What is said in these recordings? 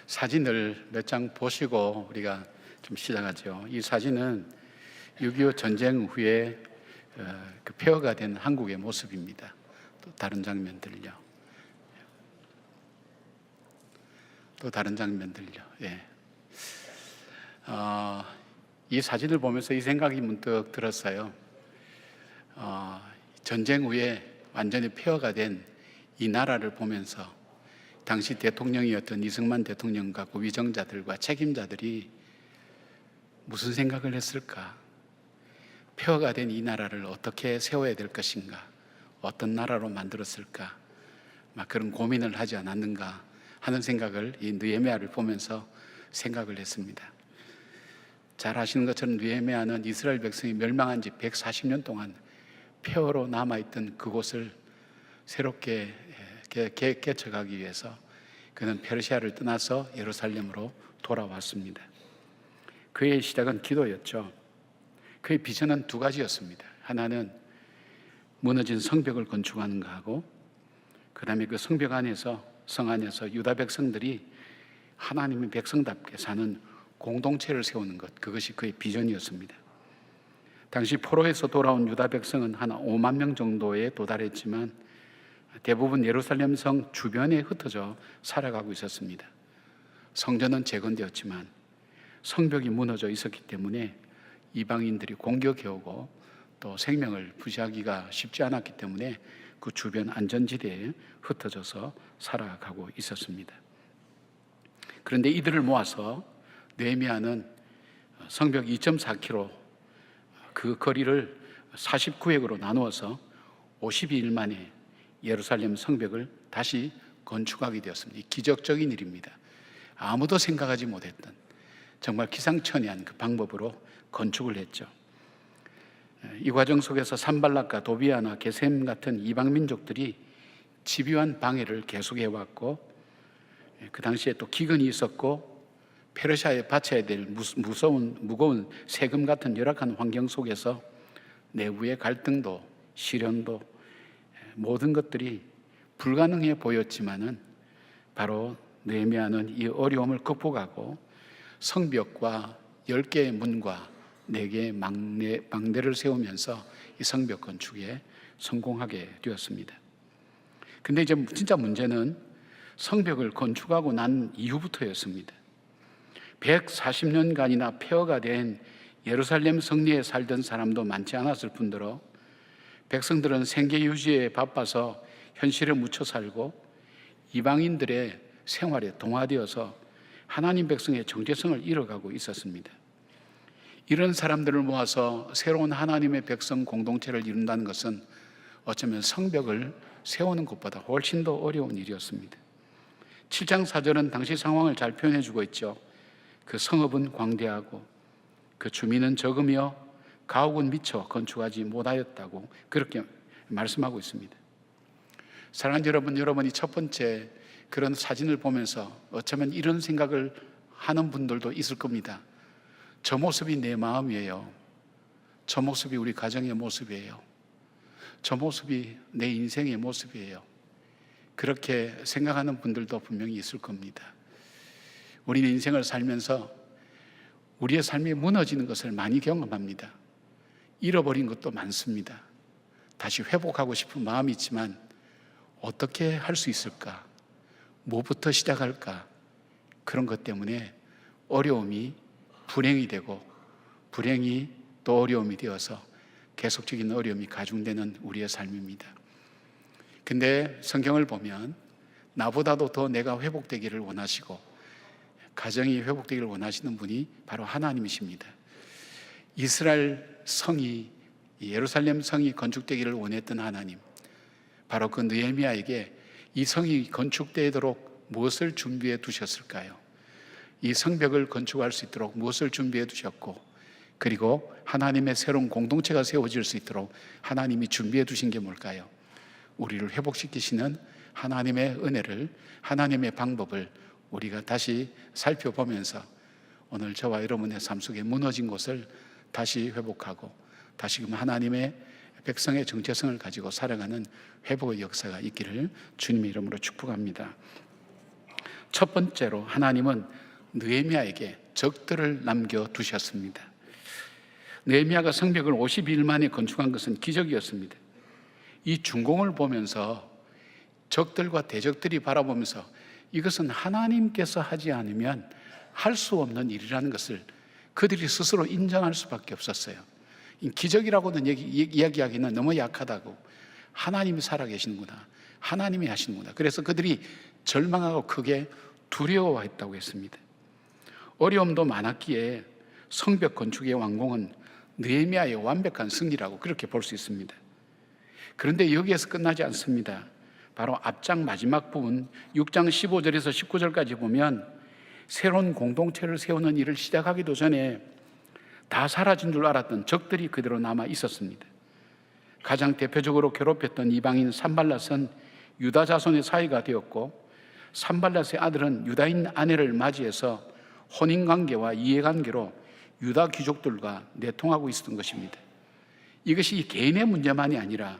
사진을 몇 장 보시고 우리가 좀 시작하죠. 이 사진은 6.25 전쟁 후에 그 폐허가 된 한국의 모습입니다. 또 다른 장면들요. 또 다른 장면들요. 예. 이 사진을 보면서 이 생각이 문득 들었어요. 전쟁 후에 완전히 폐허가 된 이 나라를 보면서 당시 대통령이었던 이승만 대통령과 그 위정자들과 책임자들이 무슨 생각을 했을까? 폐허가 된 이 나라를 어떻게 세워야 될 것인가? 어떤 나라로 만들었을까? 막 그런 고민을 하지 않았는가 하는 생각을 이 느헤미야를 보면서 생각을 했습니다. 잘 아시는 것처럼 느헤미야는 이스라엘 백성이 멸망한 지 140년 동안 폐허로 남아있던 그곳을 새롭게 개척하기 위해서 그는 페르시아를 떠나서 예루살렘으로 돌아왔습니다. 그의 시작은 기도였죠. 그의 비전은 두 가지였습니다. 하나는 무너진 성벽을 건축하는 거하고, 그 다음에 그 성벽 안에서, 성 안에서 유다 백성들이 하나님의 백성답게 사는 공동체를 세우는 것, 그것이 그의 비전이었습니다. 당시 포로에서 돌아온 유다 백성은 한 5만 명 정도에 도달했지만 대부분 예루살렘 성 주변에 흩어져 살아가고 있었습니다. 성전은 재건되었지만 성벽이 무너져 있었기 때문에 이방인들이 공격해오고 또 생명을 부시하기가 쉽지 않았기 때문에 그 주변 안전지대에 흩어져서 살아가고 있었습니다. 그런데 이들을 모아서 느헤미야는 성벽 2.4km 그 거리를 49획으로 나누어서 52일 만에 예루살렘 성벽을 다시 건축하게 되었습니다. 기적적인 일입니다. 아무도 생각하지 못했던 정말 기상천외한 그 방법으로 건축을 했죠. 이 과정 속에서 산발락과 도비아나 게셈 같은 이방 민족들이 집요한 방해를 계속해왔고, 그 당시에 또 기근이 있었고 페르시아에 바쳐야 될 무거운 세금 같은 열악한 환경 속에서 내부의 갈등도 시련도 모든 것들이 불가능해 보였지만은 바로 느헤미야는 이 어려움을 극복하고 성벽과 10개의 문과 4개의 망대를 세우면서 이 성벽 건축에 성공하게 되었습니다. 근데 이제 진짜 문제는 성벽을 건축하고 난 이후부터였습니다. 140년간이나 폐허가 된 예루살렘 성리에 살던 사람도 많지 않았을 뿐더러 백성들은 생계 유지에 바빠서 현실에 묻혀 살고 이방인들의 생활에 동화되어서 하나님 백성의 정체성을 잃어가고 있었습니다. 이런 사람들을 모아서 새로운 하나님의 백성 공동체를 이룬다는 것은 어쩌면 성벽을 세우는 것보다 훨씬 더 어려운 일이었습니다. 7장 4절은 당시 상황을 잘 표현해 주고 있죠. 그 성읍은 광대하고 그 주민은 적으며 가옥은 미처 건축하지 못하였다고 그렇게 말씀하고 있습니다. 사랑하는 여러분, 여러분이 첫 번째 그런 사진을 보면서 어쩌면 이런 생각을 하는 분들도 있을 겁니다. 저 모습이 내 마음이에요. 저 모습이 우리 가정의 모습이에요. 저 모습이 내 인생의 모습이에요. 그렇게 생각하는 분들도 분명히 있을 겁니다. 우리는 인생을 살면서 우리의 삶이 무너지는 것을 많이 경험합니다. 잃어버린 것도 많습니다. 다시 회복하고 싶은 마음이 있지만 어떻게 할 수 있을까? 뭐부터 시작할까? 그런 것 때문에 어려움이 불행이 되고 불행이 또 어려움이 되어서 계속적인 어려움이 가중되는 우리의 삶입니다. 근데 성경을 보면 나보다도 더 내가 회복되기를 원하시고 가정이 회복되기를 원하시는 분이 바로 하나님이십니다. 이스라엘 성이, 예루살렘 성이 건축되기를 원했던 하나님, 바로 그 느헤미야에게 이 성이 건축되도록 무엇을 준비해 두셨을까요? 이 성벽을 건축할 수 있도록 무엇을 준비해 두셨고, 그리고 하나님의 새로운 공동체가 세워질 수 있도록 하나님이 준비해 두신 게 뭘까요? 우리를 회복시키시는 하나님의 은혜를, 하나님의 방법을 우리가 다시 살펴보면서 오늘 저와 여러분의 삶 속에 무너진 곳을 다시 회복하고 다시금 하나님의 백성의 정체성을 가지고 살아가는 회복의 역사가 있기를 주님의 이름으로 축복합니다. 첫 번째로 하나님은 느헤미야에게 적들을 남겨두셨습니다. 느헤미야가 성벽을 52일 만에 건축한 것은 기적이었습니다. 이 준공을 보면서 적들과 대적들이 바라보면서 이것은 하나님께서 하지 않으면 할 수 없는 일이라는 것을 그들이 스스로 인정할 수밖에 없었어요. 기적이라고는 이야기하기는 너무 약하다고, 하나님이 살아계시는구나, 하나님이 하시는구나. 그래서 그들이 절망하고 크게 두려워했다고 했습니다. 어려움도 많았기에 성벽 건축의 완공은 느헤미야의 완벽한 승리라고 그렇게 볼 수 있습니다. 그런데 여기에서 끝나지 않습니다. 바로 앞장 마지막 부분 6장 15절에서 19절까지 보면 새로운 공동체를 세우는 일을 시작하기도 전에 다 사라진 줄 알았던 적들이 그대로 남아 있었습니다. 가장 대표적으로 괴롭혔던 이방인 산발랏은 유다 자손의 사이가 되었고, 산발랏의 아들은 유다인 아내를 맞이해서 혼인관계와 이해관계로 유다 귀족들과 내통하고 있었던 것입니다. 이것이 개인의 문제만이 아니라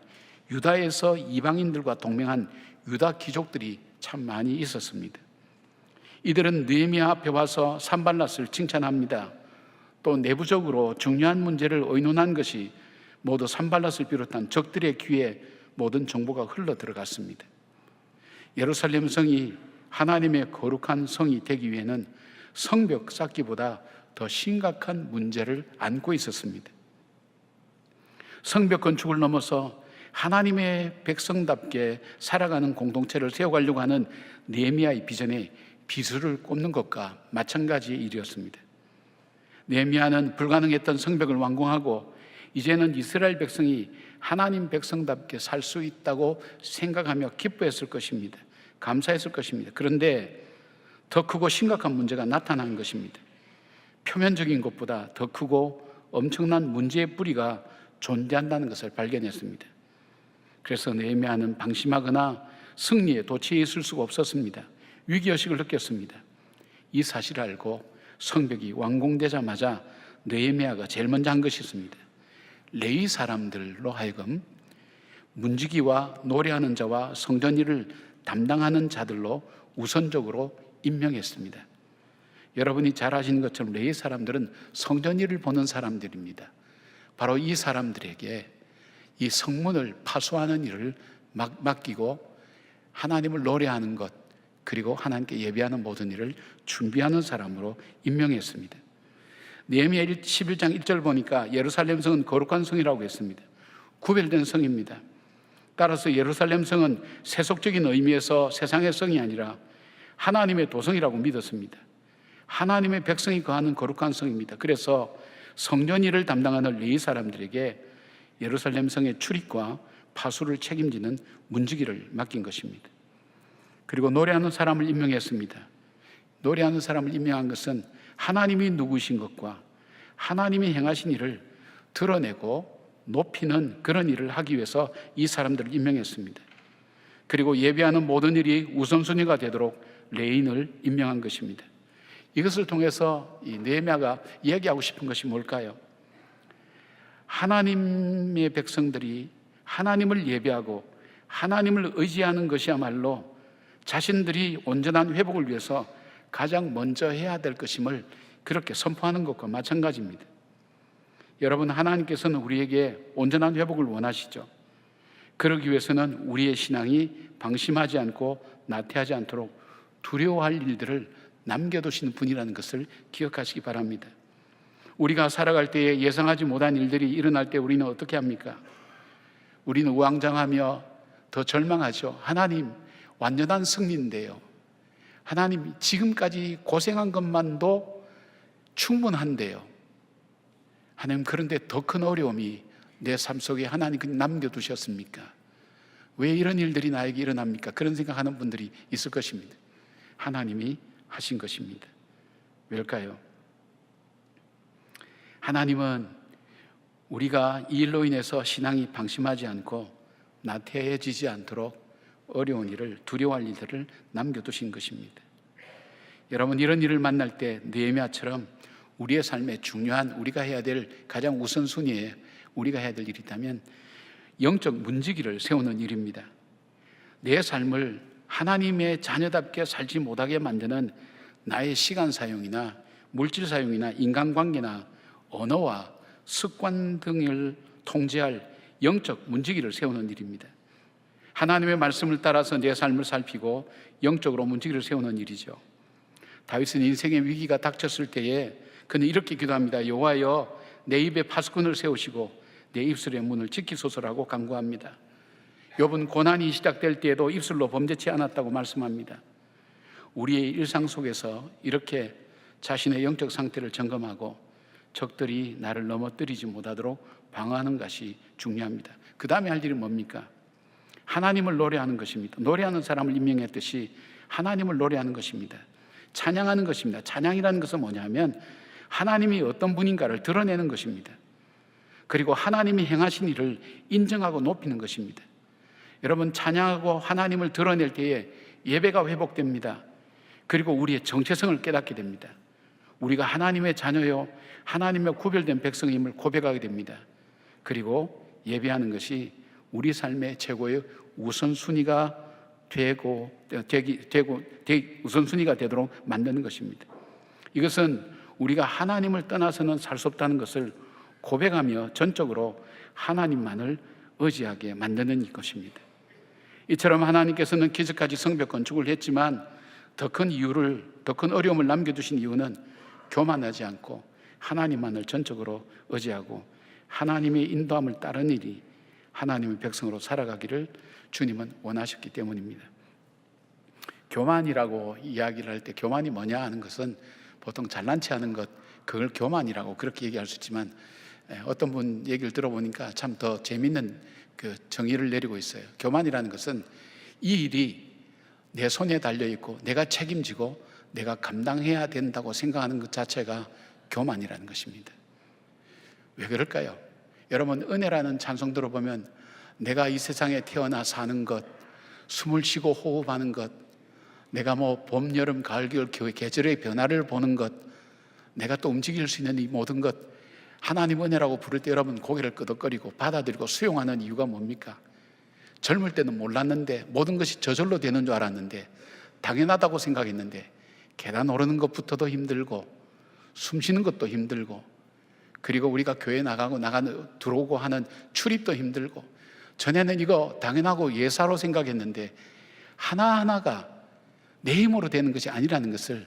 유다에서 이방인들과 동맹한 유다 귀족들이 참 많이 있었습니다. 이들은 느헤미야 앞에 와서 산발랏을 칭찬합니다. 또 내부적으로 중요한 문제를 의논한 것이 모두 산발랏을 비롯한 적들의 귀에 모든 정보가 흘러 들어갔습니다. 예루살렘 성이 하나님의 거룩한 성이 되기 위해는 성벽 쌓기보다 더 심각한 문제를 안고 있었습니다. 성벽 건축을 넘어서 하나님의 백성답게 살아가는 공동체를 세워가려고 하는 느헤미야의 비전에 비수를 꼽는 것과 마찬가지의 일이었습니다. 느헤미야는 불가능했던 성벽을 완공하고 이제는 이스라엘 백성이 하나님 백성답게 살 수 있다고 생각하며 기뻐했을 것입니다. 감사했을 것입니다. 그런데 더 크고 심각한 문제가 나타난 것입니다. 표면적인 것보다 더 크고 엄청난 문제의 뿌리가 존재한다는 것을 발견했습니다. 그래서 느헤미야는 방심하거나 승리에 도취해 있을 수가 없었습니다. 위기의식을 느꼈습니다. 이 사실을 알고 성벽이 완공되자마자 느헤미야가 제일 먼저 한 것이 있습니다. 레위 사람들로 하여금 문지기와 노래하는 자와 성전 일을 담당하는 자들로 우선적으로 임명했습니다. 여러분이 잘 아시는 것처럼 레위 사람들은 성전 일을 보는 사람들입니다. 바로 이 사람들에게 이 성문을 파수하는 일을 맡기고 하나님을 노래하는 것, 그리고 하나님께 예배하는 모든 일을 준비하는 사람으로 임명했습니다. 느헤미야 11장 1절 보니까 예루살렘 성은 거룩한 성이라고 했습니다. 구별된 성입니다. 따라서 예루살렘 성은 세속적인 의미에서 세상의 성이 아니라 하나님의 도성이라고 믿었습니다. 하나님의 백성이 거하는 거룩한 성입니다. 그래서 성전 일을 담당하는 레위 사람들에게 예루살렘 성의 출입과 파수를 책임지는 문지기를 맡긴 것입니다. 그리고 노래하는 사람을 임명했습니다. 노래하는 사람을 임명한 것은 하나님이 누구신 것과 하나님이 행하신 일을 드러내고 높이는 그런 일을 하기 위해서 이 사람들을 임명했습니다. 그리고 예배하는 모든 일이 우선순위가 되도록 레인을 임명한 것입니다. 이것을 통해서 이 느헤미야가 이야기하고 싶은 것이 뭘까요? 하나님의 백성들이 하나님을 예배하고 하나님을 의지하는 것이야말로 자신들이 온전한 회복을 위해서 가장 먼저 해야 될 것임을 그렇게 선포하는 것과 마찬가지입니다. 여러분, 하나님께서는 우리에게 온전한 회복을 원하시죠. 그러기 위해서는 우리의 신앙이 방심하지 않고 나태하지 않도록 두려워할 일들을 남겨두시는 분이라는 것을 기억하시기 바랍니다. 우리가 살아갈 때에 예상하지 못한 일들이 일어날 때 우리는 어떻게 합니까? 우리는 우왕좌왕하며 더 절망하죠. 하나님, 완전한 승리인데요. 하나님, 지금까지 고생한 것만도 충분한데요. 하나님, 그런데 더 큰 어려움이 내 삶 속에 하나님 남겨두셨습니까? 왜 이런 일들이 나에게 일어납니까? 그런 생각하는 분들이 있을 것입니다. 하나님이 하신 것입니다. 왜일까요? 하나님은 우리가 이 일로 인해서 신앙이 방심하지 않고 나태해지지 않도록 어려운 일을, 두려워할 일들을 남겨두신 것입니다. 여러분, 이런 일을 만날 때 느헤미야처럼 우리의 삶에 중요한, 우리가 해야 될 가장 우선순위에 우리가 해야 될 일이 있다면 영적 문지기를 세우는 일입니다. 내 삶을 하나님의 자녀답게 살지 못하게 만드는 나의 시간 사용이나 물질 사용이나 인간관계나 언어와 습관 등을 통제할 영적 문지기를 세우는 일입니다. 하나님의 말씀을 따라서 내 삶을 살피고 영적으로 문지기를 세우는 일이죠. 다윗은 인생의 위기가 닥쳤을 때에 그는 이렇게 기도합니다. 여호와여, 내 입에 파수꾼을 세우시고 내 입술의 문을 지키소서라고 간구합니다. 욥은 고난이 시작될 때에도 입술로 범죄치 않았다고 말씀합니다. 우리의 일상 속에서 이렇게 자신의 영적 상태를 점검하고 적들이 나를 넘어뜨리지 못하도록 방어하는 것이 중요합니다. 그 다음에 할 일이 뭡니까? 하나님을 노래하는 것입니다. 노래하는 사람을 임명했듯이 하나님을 노래하는 것입니다. 찬양하는 것입니다. 찬양이라는 것은 뭐냐면 하나님이 어떤 분인가를 드러내는 것입니다. 그리고 하나님이 행하신 일을 인정하고 높이는 것입니다. 여러분, 찬양하고 하나님을 드러낼 때에 예배가 회복됩니다. 그리고 우리의 정체성을 깨닫게 됩니다. 우리가 하나님의 자녀요, 하나님의 구별된 백성임을 고백하게 됩니다. 그리고 예배하는 것이 우리 삶의 최고의 우선순위가 우선순위가 되도록 만드는 것입니다. 이것은 우리가 하나님을 떠나서는 살 수 없다는 것을 고백하며 전적으로 하나님만을 의지하게 만드는 것입니다. 이처럼 하나님께서는 기적까지 성벽 건축을 했지만 더 큰 어려움을 남겨두신 이유는 교만하지 않고 하나님만을 전적으로 의지하고 하나님의 인도함을 따르는 일이 하나님의 백성으로 살아가기를 주님은 원하셨기 때문입니다. 교만이라고 이야기를 할 때 교만이 뭐냐 하는 것은 보통 잘난 체 하는 것, 그걸 교만이라고 그렇게 얘기할 수 있지만 어떤 분 얘기를 들어보니까 참 더 재밌는 그 정의를 내리고 있어요. 교만이라는 것은 이 일이 내 손에 달려있고 내가 책임지고 내가 감당해야 된다고 생각하는 것 자체가 교만이라는 것입니다. 왜 그럴까요? 여러분, 은혜라는 찬송 들어보면 내가 이 세상에 태어나 사는 것, 숨을 쉬고 호흡하는 것, 내가 봄, 여름, 가을, 겨울, 계절의 변화를 보는 것, 내가 또 움직일 수 있는 이 모든 것, 하나님 은혜라고 부를 때 여러분 고개를 끄덕거리고 받아들이고 수용하는 이유가 뭡니까? 젊을 때는 몰랐는데 모든 것이 저절로 되는 줄 알았는데 당연하다고 생각했는데 계단 오르는 것부터도 힘들고 숨 쉬는 것도 힘들고 그리고 우리가 교회 들어오고 하는 출입도 힘들고 전에는 이거 당연하고 예사로 생각했는데 하나하나가 내 힘으로 되는 것이 아니라는 것을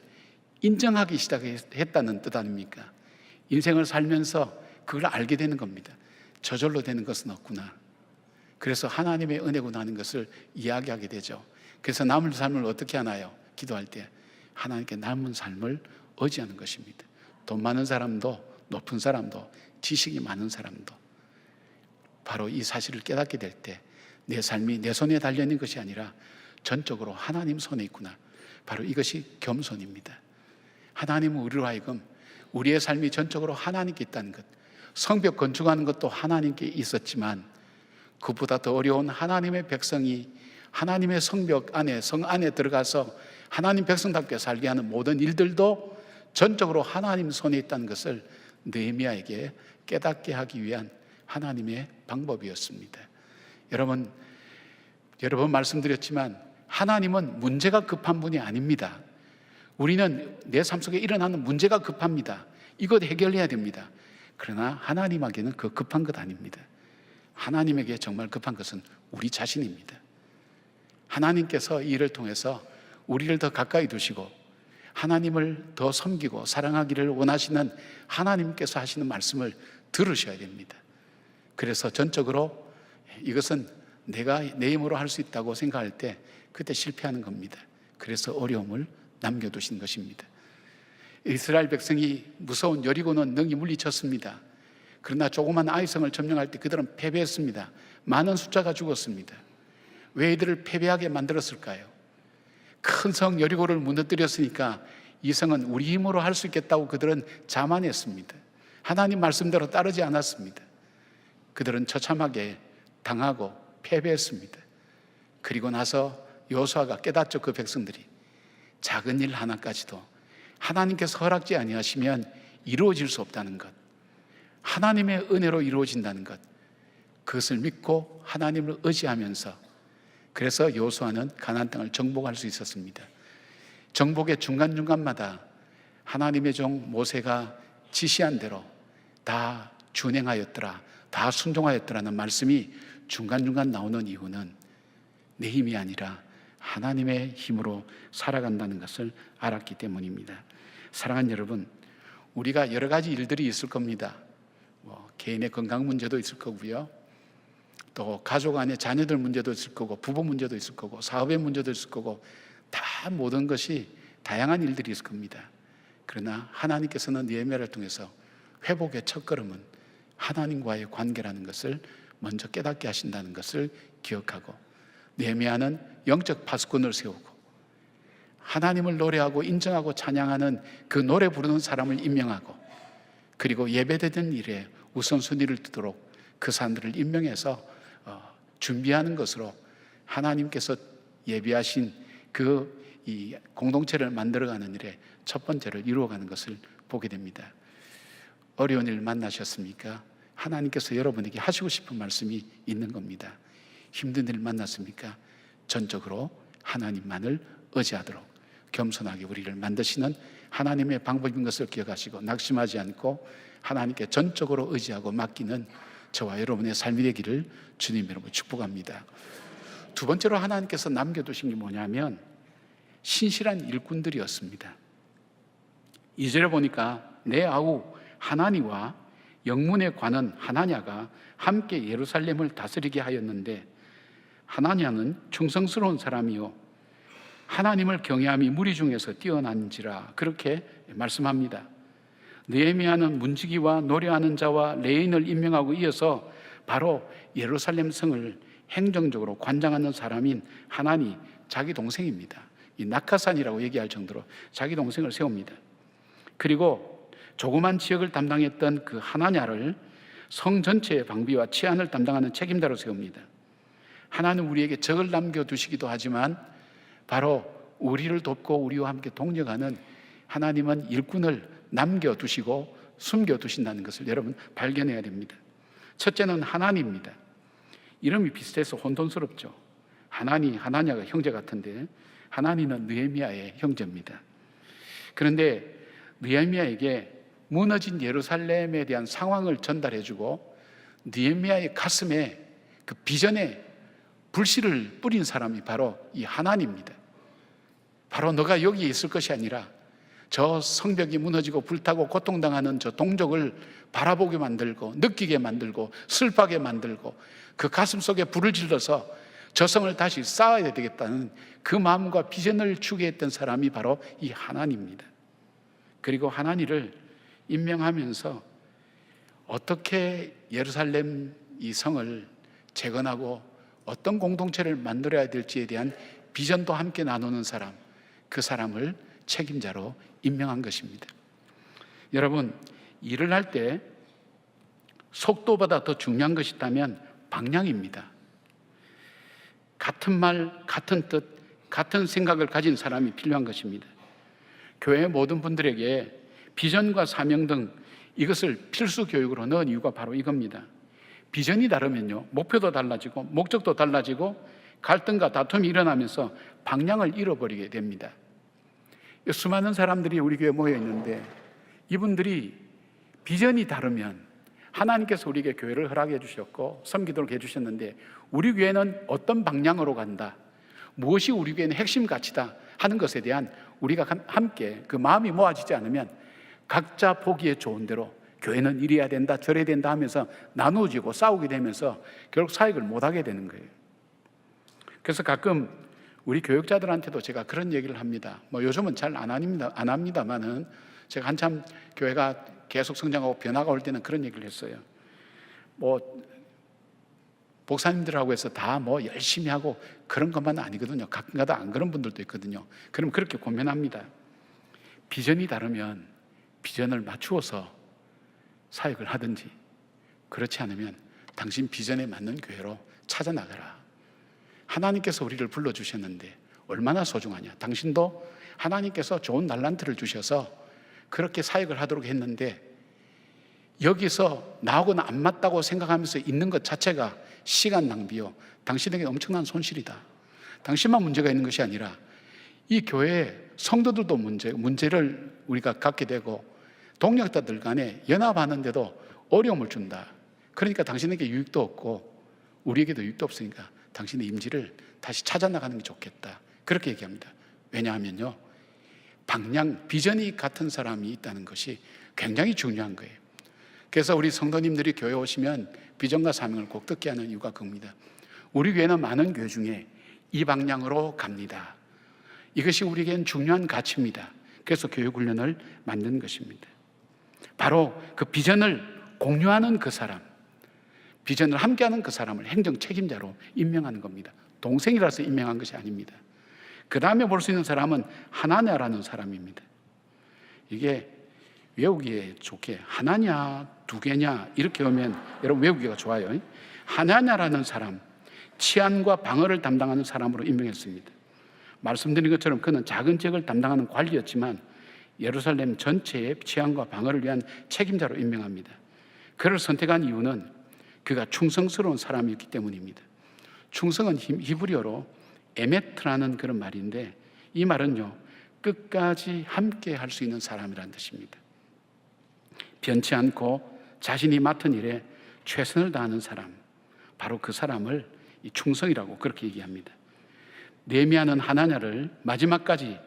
인정하기 시작했다는 뜻 아닙니까? 인생을 살면서 그걸 알게 되는 겁니다. 저절로 되는 것은 없구나. 그래서 하나님의 은혜구나 하는 것을 이야기하게 되죠. 그래서 남은 삶을 어떻게 하나요? 기도할 때 하나님께 남은 삶을 의지하는 것입니다. 돈 많은 사람도 높은 사람도 지식이 많은 사람도 바로 이 사실을 깨닫게 될 때 내 삶이 내 손에 달려있는 것이 아니라 전적으로 하나님 손에 있구나. 바로 이것이 겸손입니다. 하나님은 우리로 하여금 우리의 삶이 전적으로 하나님께 있다는 것, 성벽 건축하는 것도 하나님께 있었지만 그보다 더 어려운 하나님의 백성이 하나님의 성벽 안에, 성 안에 들어가서 하나님 백성답게 살게 하는 모든 일들도 전적으로 하나님 손에 있다는 것을 느헤미야에게 깨닫게 하기 위한 하나님의 방법이었습니다. 여러분, 여러 번 말씀드렸지만 하나님은 문제가 급한 분이 아닙니다. 우리는 내 삶 속에 일어나는 문제가 급합니다. 이것 해결해야 됩니다. 그러나 하나님에게는 그 급한 것 아닙니다. 하나님에게 정말 급한 것은 우리 자신입니다. 하나님께서 이 일을 통해서 우리를 더 가까이 두시고 하나님을 더 섬기고 사랑하기를 원하시는 하나님께서 하시는 말씀을 들으셔야 됩니다. 그래서 전적으로 이것은 내가 내 힘으로 할 수 있다고 생각할 때 그때 실패하는 겁니다. 그래서 어려움을 남겨두신 것입니다. 이스라엘 백성이 무서운 여리고는 능히 물리쳤습니다. 그러나 조그만 아이성을 점령할 때 그들은 패배했습니다. 많은 숫자가 죽었습니다. 왜 이들을 패배하게 만들었을까요? 큰 성 여리고를 무너뜨렸으니까 이 성은 우리 힘으로 할 수 있겠다고 그들은 자만했습니다. 하나님 말씀대로 따르지 않았습니다. 그들은 처참하게 당하고 패배했습니다. 그리고 나서 여호수아가 깨닫죠. 그 백성들이 작은 일 하나까지도 하나님께서 허락지 아니하시면 이루어질 수 없다는 것, 하나님의 은혜로 이루어진다는 것, 그것을 믿고 하나님을 의지하면서 그래서 여호수아는 가나안 땅을 정복할 수 있었습니다. 정복의 중간중간마다 하나님의 종 모세가 지시한 대로 다 준행하였더라, 다 순종하였더라는 말씀이 중간중간 나오는 이유는 내 힘이 아니라 하나님의 힘으로 살아간다는 것을 알았기 때문입니다. 사랑하는 여러분, 우리가 여러 가지 일들이 있을 겁니다. 개인의 건강 문제도 있을 거고요, 또 가족 안에 자녀들 문제도 있을 거고, 부부 문제도 있을 거고, 사업의 문제도 있을 거고, 다 모든 것이 다양한 일들이 있을 겁니다. 그러나 하나님께서는 느헤미야를 통해서 회복의 첫걸음은 하나님과의 관계라는 것을 먼저 깨닫게 하신다는 것을 기억하고, 느헤미야는 영적 파수꾼을 세우고 하나님을 노래하고 인정하고 찬양하는 그 노래 부르는 사람을 임명하고, 그리고 예배되는 일에 우선순위를 두도록 그 사람들을 임명해서 준비하는 것으로 하나님께서 예비하신 이 공동체를 만들어가는 일에 첫 번째를 이루어가는 것을 보게 됩니다. 어려운 일 만나셨습니까? 하나님께서 여러분에게 하시고 싶은 말씀이 있는 겁니다. 힘든 일 만났습니까? 전적으로 하나님만을 의지하도록 겸손하게 우리를 만드시는 하나님의 방법인 것을 기억하시고 낙심하지 않고 하나님께 전적으로 의지하고 맡기는 저와 여러분의 삶이 되기를 주님 이름으로 축복합니다. 두 번째로 하나님께서 남겨두신 게 뭐냐면 신실한 일꾼들이었습니다. 2절에 보니까 내 아우 하나니와 영문에 관한 하나냐가 함께 예루살렘을 다스리게 하였는데, 하나냐는 충성스러운 사람이요 하나님을 경외함이 무리 중에서 뛰어난지라, 그렇게 말씀합니다. 느헤미야는 문지기와 노래하는 자와 레인을 임명하고 이어서 바로 예루살렘 성을 행정적으로 관장하는 사람인 하나니 자기 동생입니다. 이 낙하산이라고 얘기할 정도로 자기 동생을 세웁니다. 그리고 조그만 지역을 담당했던 그 하나냐를 성 전체의 방비와 치안을 담당하는 책임자로 세웁니다. 하나는 우리에게 적을 남겨두시기도 하지만 바로 우리를 돕고 우리와 함께 동력하는 하나님은 일꾼을 남겨두시고 숨겨두신다는 것을 여러분 발견해야 됩니다. 첫째는 하나니입니다. 이름이 비슷해서 혼돈스럽죠. 하나냐가 형제 같은데 하나니는 느헤미야의 형제입니다. 그런데 느헤미야에게 무너진 예루살렘에 대한 상황을 전달해주고 느헤미야의 가슴에 그 비전에 불씨를 뿌린 사람이 바로 이 하나니입니다. 바로 너가 여기에 있을 것이 아니라 저 성벽이 무너지고 불타고 고통당하는 저 동족을 바라보게 만들고 느끼게 만들고 슬퍼하게 만들고 그 가슴 속에 불을 질러서 저 성을 다시 쌓아야 되겠다는 그 마음과 비전을 주게 했던 사람이 바로 이 하나니입니다. 그리고 하나니를 임명하면서 어떻게 예루살렘 이 성을 재건하고 어떤 공동체를 만들어야 될지에 대한 비전도 함께 나누는 사람, 그 사람을 책임자로 임명한 것입니다. 여러분, 일을 할 때 속도보다 더 중요한 것이 있다면 방향입니다. 같은 말, 같은 뜻, 같은 생각을 가진 사람이 필요한 것입니다. 교회 모든 분들에게 비전과 사명 등 이것을 필수 교육으로 넣은 이유가 바로 이겁니다. 비전이 다르면요, 목표도 달라지고 목적도 달라지고 갈등과 다툼이 일어나면서 방향을 잃어버리게 됩니다. 수많은 사람들이 우리 교회에 모여 있는데 이분들이 비전이 다르면 하나님께서 우리에게 교회를 허락해 주셨고 섬기도록 해 주셨는데 우리 교회는 어떤 방향으로 간다, 무엇이 우리 교회는 핵심 가치다 하는 것에 대한 우리가 함께 그 마음이 모아지지 않으면 각자 보기에 좋은 대로 교회는 이래야 된다 저래야 된다 하면서 나누어지고 싸우게 되면서 결국 사역을 못하게 되는 거예요. 그래서 가끔 우리 교육자들한테도 제가 그런 얘기를 합니다. 요즘은 잘 안 합니다만은 제가 한참 교회가 계속 성장하고 변화가 올 때는 그런 얘기를 했어요. 목사님들하고 해서 다 열심히 하고 그런 것만 아니거든요. 가끔가다 안 그런 분들도 있거든요. 그럼 그렇게 고민합니다. 비전이 다르면 비전을 맞추어서 사역을 하든지, 그렇지 않으면 당신 비전에 맞는 교회로 찾아 나가라. 하나님께서 우리를 불러주셨는데 얼마나 소중하냐. 당신도 하나님께서 좋은 달란트를 주셔서 그렇게 사역을 하도록 했는데 여기서 나하고는 안 맞다고 생각하면서 있는 것 자체가 시간 낭비요, 당신에게 엄청난 손실이다. 당신만 문제가 있는 것이 아니라 이 교회의 성도들도 문제를 우리가 갖게 되고 동력자들 간에 연합하는데도 어려움을 준다. 그러니까 당신에게 유익도 없고 우리에게도 유익도 없으니까 당신의 임지를 다시 찾아나가는 게 좋겠다. 그렇게 얘기합니다. 왜냐하면요, 방향, 비전이 같은 사람이 있다는 것이 굉장히 중요한 거예요. 그래서 우리 성도님들이 교회 오시면 비전과 사명을 꼭 듣게 하는 이유가 그겁니다. 우리 교회는 많은 교회 중에 이 방향으로 갑니다. 이것이 우리에겐 중요한 가치입니다. 그래서 교육훈련을 만든 것입니다. 바로 그 비전을 공유하는 그 사람, 비전을 함께하는 그 사람을 행정 책임자로 임명하는 겁니다. 동생이라서 임명한 것이 아닙니다. 그 다음에 볼 수 있는 사람은 하나냐라는 사람입니다. 이게 외우기에 좋게 하나냐 두 개냐 이렇게 오면 여러분 외우기가 좋아요. 하나냐라는 사람, 치안과 방어를 담당하는 사람으로 임명했습니다. 말씀드린 것처럼 그는 작은 지역을 담당하는 관리였지만 예루살렘 전체의 치안과 방어를 위한 책임자로 임명합니다. 그를 선택한 이유는 그가 충성스러운 사람이었기 때문입니다. 충성은 히브리어로 에메트라는 그런 말인데 이 말은요, 끝까지 함께 할 수 있는 사람이라는 뜻입니다. 변치 않고 자신이 맡은 일에 최선을 다하는 사람, 바로 그 사람을 이 충성이라고 그렇게 얘기합니다. 느헤미야는 하나냐를 마지막까지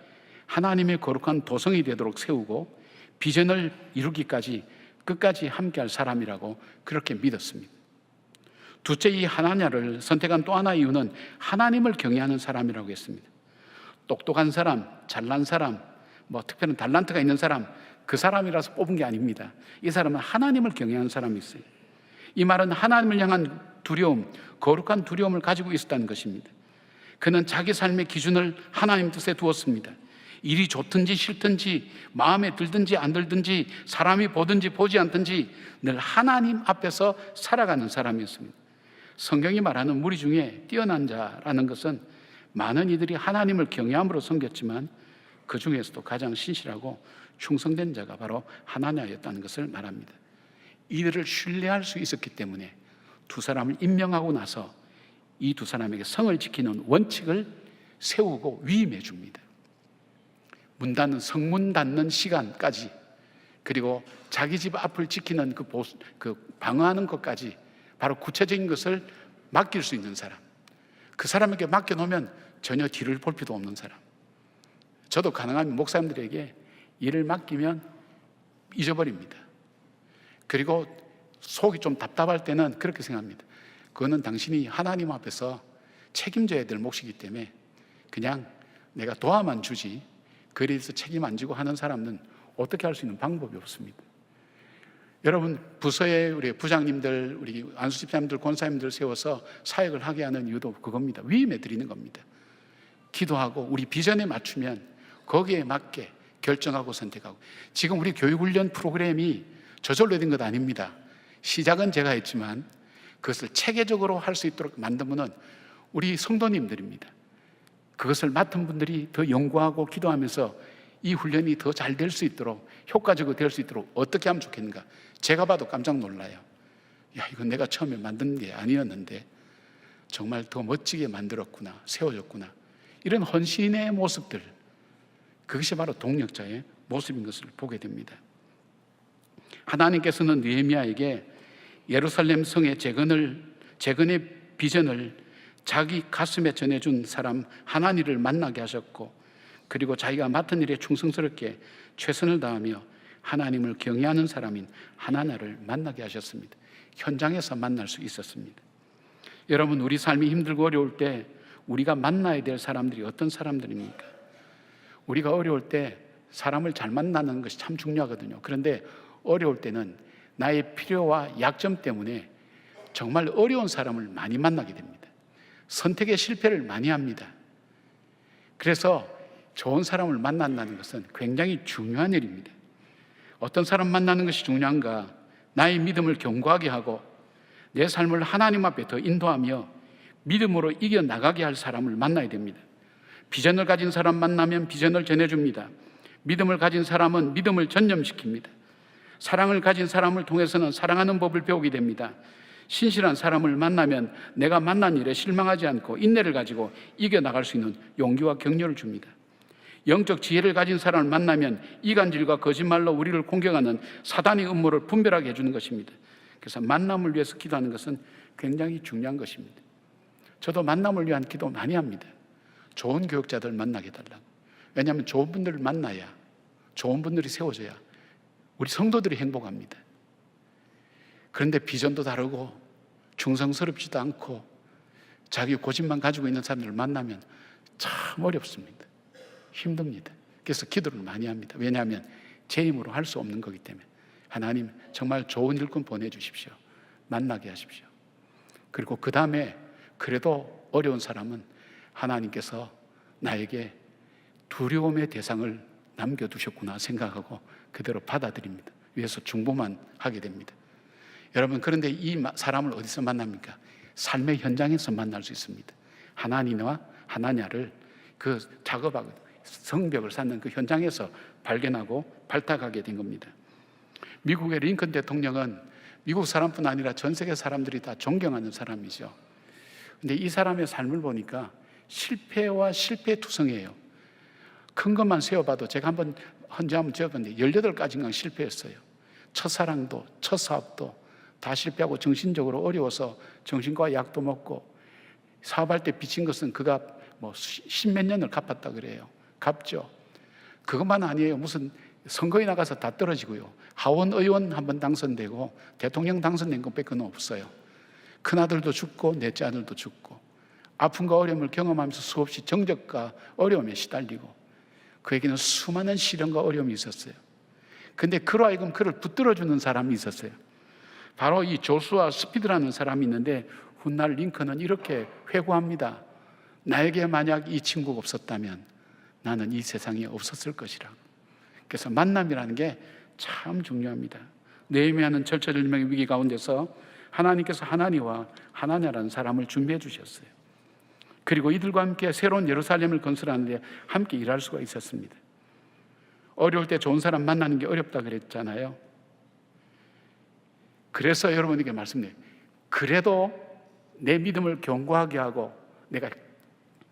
하나님의 거룩한 도성이 되도록 세우고 비전을 이루기까지 끝까지 함께할 사람이라고 그렇게 믿었습니다. 둘째, 이 하나냐를 선택한 또 하나의 이유는 하나님을 경외하는 사람이라고 했습니다. 똑똑한 사람, 잘난 사람, 특별한 달란트가 있는 사람, 그 사람이라서 뽑은 게 아닙니다. 이 사람은 하나님을 경외하는 사람이 있어요. 이 말은 하나님을 향한 두려움, 거룩한 두려움을 가지고 있었다는 것입니다. 그는 자기 삶의 기준을 하나님 뜻에 두었습니다. 일이 좋든지 싫든지 마음에 들든지 안 들든지 사람이 보든지 보지 않든지 늘 하나님 앞에서 살아가는 사람이었습니다. 성경이 말하는 무리 중에 뛰어난 자라는 것은 많은 이들이 하나님을 경외함으로 섬겼지만 그 중에서도 가장 신실하고 충성된 자가 바로 하나냐였다는 것을 말합니다. 이들을 신뢰할 수 있었기 때문에 두 사람을 임명하고 나서 이 두 사람에게 성을 지키는 원칙을 세우고 위임해 줍니다. 문 닫는 성문 닫는 시간까지, 그리고 자기 집 앞을 지키는 그 방어하는 것까지 바로 구체적인 것을 맡길 수 있는 사람, 그 사람에게 맡겨놓으면 전혀 뒤를 볼 필요도 없는 사람. 저도 가능하면 목사님들에게 일을 맡기면 잊어버립니다. 그리고 속이 좀 답답할 때는 그렇게 생각합니다. 그거는 당신이 하나님 앞에서 책임져야 될 몫이기 때문에 그냥 내가 도와만 주지, 그래서 책임 안 지고 하는 사람은 어떻게 할 수 있는 방법이 없습니다. 여러분, 부서에 우리 부장님들, 우리 안수집사님들, 권사님들 세워서 사역을 하게 하는 이유도 그겁니다. 위임해 드리는 겁니다. 기도하고 우리 비전에 맞추면 거기에 맞게 결정하고 선택하고. 지금 우리 교육훈련 프로그램이 저절로 된 것 아닙니다. 시작은 제가 했지만 그것을 체계적으로 할 수 있도록 만든 분은 우리 성도님들입니다. 그것을 맡은 분들이 더 연구하고 기도하면서 이 훈련이 더 잘 될 수 있도록, 효과적으로 될 수 있도록 어떻게 하면 좋겠는가. 제가 봐도 깜짝 놀라요. 이건 내가 처음에 만든 게 아니었는데 정말 더 멋지게 만들었구나, 세워졌구나. 이런 헌신의 모습들, 그것이 바로 동력자의 모습인 것을 보게 됩니다. 하나님께서는 느헤미야에게 예루살렘 성의 재건의 비전을 자기 가슴에 전해준 사람 하나니를 만나게 하셨고, 그리고 자기가 맡은 일에 충성스럽게 최선을 다하며 하나님을 경외하는 사람인 하나냐를 만나게 하셨습니다. 현장에서 만날 수 있었습니다. 여러분, 우리 삶이 힘들고 어려울 때 우리가 만나야 될 사람들이 어떤 사람들입니까? 우리가 어려울 때 사람을 잘 만나는 것이 참 중요하거든요. 그런데 어려울 때는 나의 필요와 약점 때문에 정말 어려운 사람을 많이 만나게 됩니다. 선택의 실패를 많이 합니다. 그래서 좋은 사람을 만난다는 것은 굉장히 중요한 일입니다. 어떤 사람 만나는 것이 중요한가? 나의 믿음을 견고하게 하고 내 삶을 하나님 앞에 더 인도하며 믿음으로 이겨나가게 할 사람을 만나야 됩니다. 비전을 가진 사람 만나면 비전을 전해줍니다. 믿음을 가진 사람은 믿음을 전념시킵니다. 사랑을 가진 사람을 통해서는 사랑하는 법을 배우게 됩니다. 신실한 사람을 만나면 내가 만난 일에 실망하지 않고 인내를 가지고 이겨나갈 수 있는 용기와 격려를 줍니다. 영적 지혜를 가진 사람을 만나면 이간질과 거짓말로 우리를 공격하는 사단의 음모를 분별하게 해주는 것입니다. 그래서 만남을 위해서 기도하는 것은 굉장히 중요한 것입니다. 저도 만남을 위한 기도 많이 합니다. 좋은 교육자들 만나게 해달라고. 왜냐하면 좋은 분들을 만나야, 좋은 분들이 세워져야 우리 성도들이 행복합니다. 그런데 비전도 다르고 충성스럽지도 않고 자기 고집만 가지고 있는 사람들을 만나면 참 어렵습니다. 힘듭니다. 그래서 기도를 많이 합니다. 왜냐하면 제 힘으로 할 수 없는 거기 때문에. 하나님 정말 좋은 일꾼 보내주십시오. 만나게 하십시오. 그리고 그 다음에 그래도 어려운 사람은 하나님께서 나에게 두려움의 대상을 남겨두셨구나 생각하고 그대로 받아들입니다. 위해서 중보만 하게 됩니다. 여러분, 그런데 이 사람을 어디서 만납니까? 삶의 현장에서 만날 수 있습니다. 하나니와 하나냐를 그 작업하고 성벽을 쌓는 그 현장에서 발견하고 발탁하게 된 겁니다. 미국의 링컨 대통령은 미국 사람뿐 아니라 전 세계 사람들이 다 존경하는 사람이죠. 근데 이 사람의 삶을 보니까 실패와 실패투성이에요. 큰 것만 세어봐도 제가 한번 지어봤는데 18가지인가 실패했어요. 첫사랑도 첫사업도 다 실패하고 정신적으로 어려워서 정신과 약도 먹고 사업할 때 빚진 것은 그가 뭐 10몇 년을 갚았다 그래요. 갚죠. 그것만 아니에요. 무슨 선거에 나가서 다 떨어지고요. 하원 의원 한번 당선되고 대통령 당선된 것밖에 없어요. 큰아들도 죽고 넷째 아들도 죽고 아픔과 어려움을 경험하면서 수없이 정적과 어려움에 시달리고 그에게는 수많은 시련과 어려움이 있었어요. 근데 그로 하여금 그를 붙들어주는 사람이 있었어요. 바로 이 조슈아 스피드라는 사람이 있는데 훗날 링컨은 이렇게 회고합니다. 나에게 만약 이 친구가 없었다면 나는 이 세상에 없었을 것이라. 그래서 만남이라는 게 참 중요합니다. 느헤미야는 절체절명의 위기 가운데서 하나님께서 하나니와 하나냐라는 사람을 준비해 주셨어요. 그리고 이들과 함께 새로운 예루살렘을 건설하는데 함께 일할 수가 있었습니다. 어려울 때 좋은 사람 만나는 게 어렵다 그랬잖아요. 그래서 여러분에게 말씀드려요. 그래도 내 믿음을 견고하게 하고 내가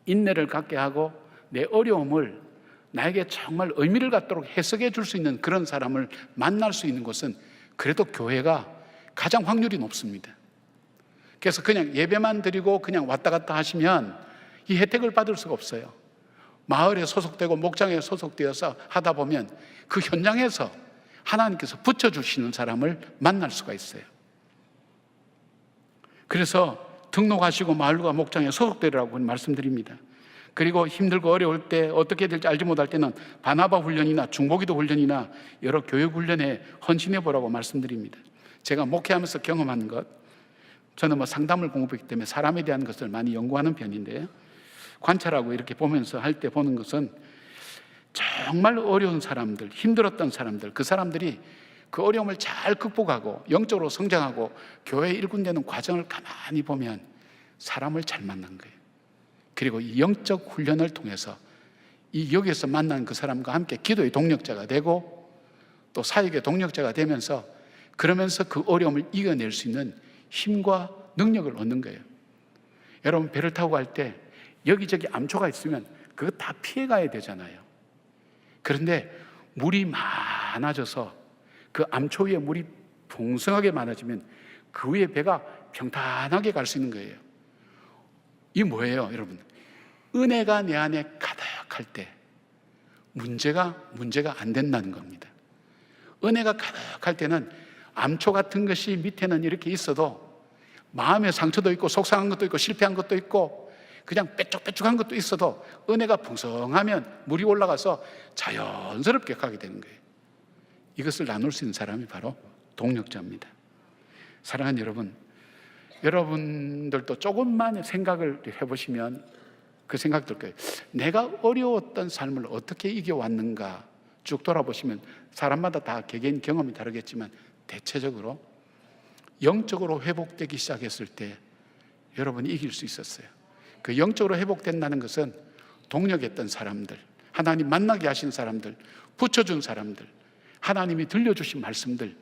인내를 갖게 하고 내 어려움을 나에게 정말 의미를 갖도록 해석해 줄 수 있는 그런 사람을 만날 수 있는 곳은 그래도 교회가 가장 확률이 높습니다. 그래서 그냥 예배만 드리고 그냥 왔다 갔다 하시면 이 혜택을 받을 수가 없어요. 마을에 소속되고 목장에 소속되어서 하다 보면 그 현장에서 하나님께서 붙여주시는 사람을 만날 수가 있어요. 그래서 등록하시고 마을과 목장에 소속되라고 말씀드립니다. 그리고 힘들고 어려울 때 어떻게 될지 알지 못할 때는 바나바 훈련이나 중보기도 훈련이나 여러 교육 훈련에 헌신해 보라고 말씀드립니다. 제가 목회하면서 경험한 것, 저는 뭐 상담을 공부했기 때문에 사람에 대한 것을 많이 연구하는 편인데요. 관찰하고 이렇게 보면서 할 때 보는 것은 정말 어려운 사람들, 힘들었던 사람들, 그 사람들이 그 어려움을 잘 극복하고 영적으로 성장하고 교회 일꾼되는 과정을 가만히 보면 사람을 잘 만난 거예요. 그리고 이 영적 훈련을 통해서 이 여기에서 만난 그 사람과 함께 기도의 동력자가 되고 또 사역의 동력자가 되면서 그러면서 그 어려움을 이겨낼 수 있는 힘과 능력을 얻는 거예요. 여러분, 배를 타고 갈 때 여기저기 암초가 있으면 그거 다 피해가야 되잖아요. 그런데 물이 많아져서 그 암초 위에 물이 풍성하게 많아지면 그 위에 배가 평탄하게 갈 수 있는 거예요. 이 뭐예요, 여러분? 은혜가 내 안에 가득할 때 문제가 안 된다는 겁니다. 은혜가 가득할 때는 암초 같은 것이 밑에는 이렇게 있어도 마음의 상처도 있고 속상한 것도 있고 실패한 것도 있고 그냥 빼쭉빼쭉한 것도 있어도 은혜가 풍성하면 물이 올라가서 자연스럽게 가게 되는 거예요. 이것을 나눌 수 있는 사람이 바로 동력자입니다. 사랑하는 여러분, 여러분들도 조금만 생각을 해보시면 그 생각 들 거예요. 내가 어려웠던 삶을 어떻게 이겨왔는가 쭉 돌아보시면 사람마다 다 개개인 경험이 다르겠지만 대체적으로 영적으로 회복되기 시작했을 때 여러분이 이길 수 있었어요. 그 영적으로 회복된다는 것은 동력했던 사람들, 하나님 만나게 하신 사람들, 붙여준 사람들, 하나님이 들려주신 말씀들,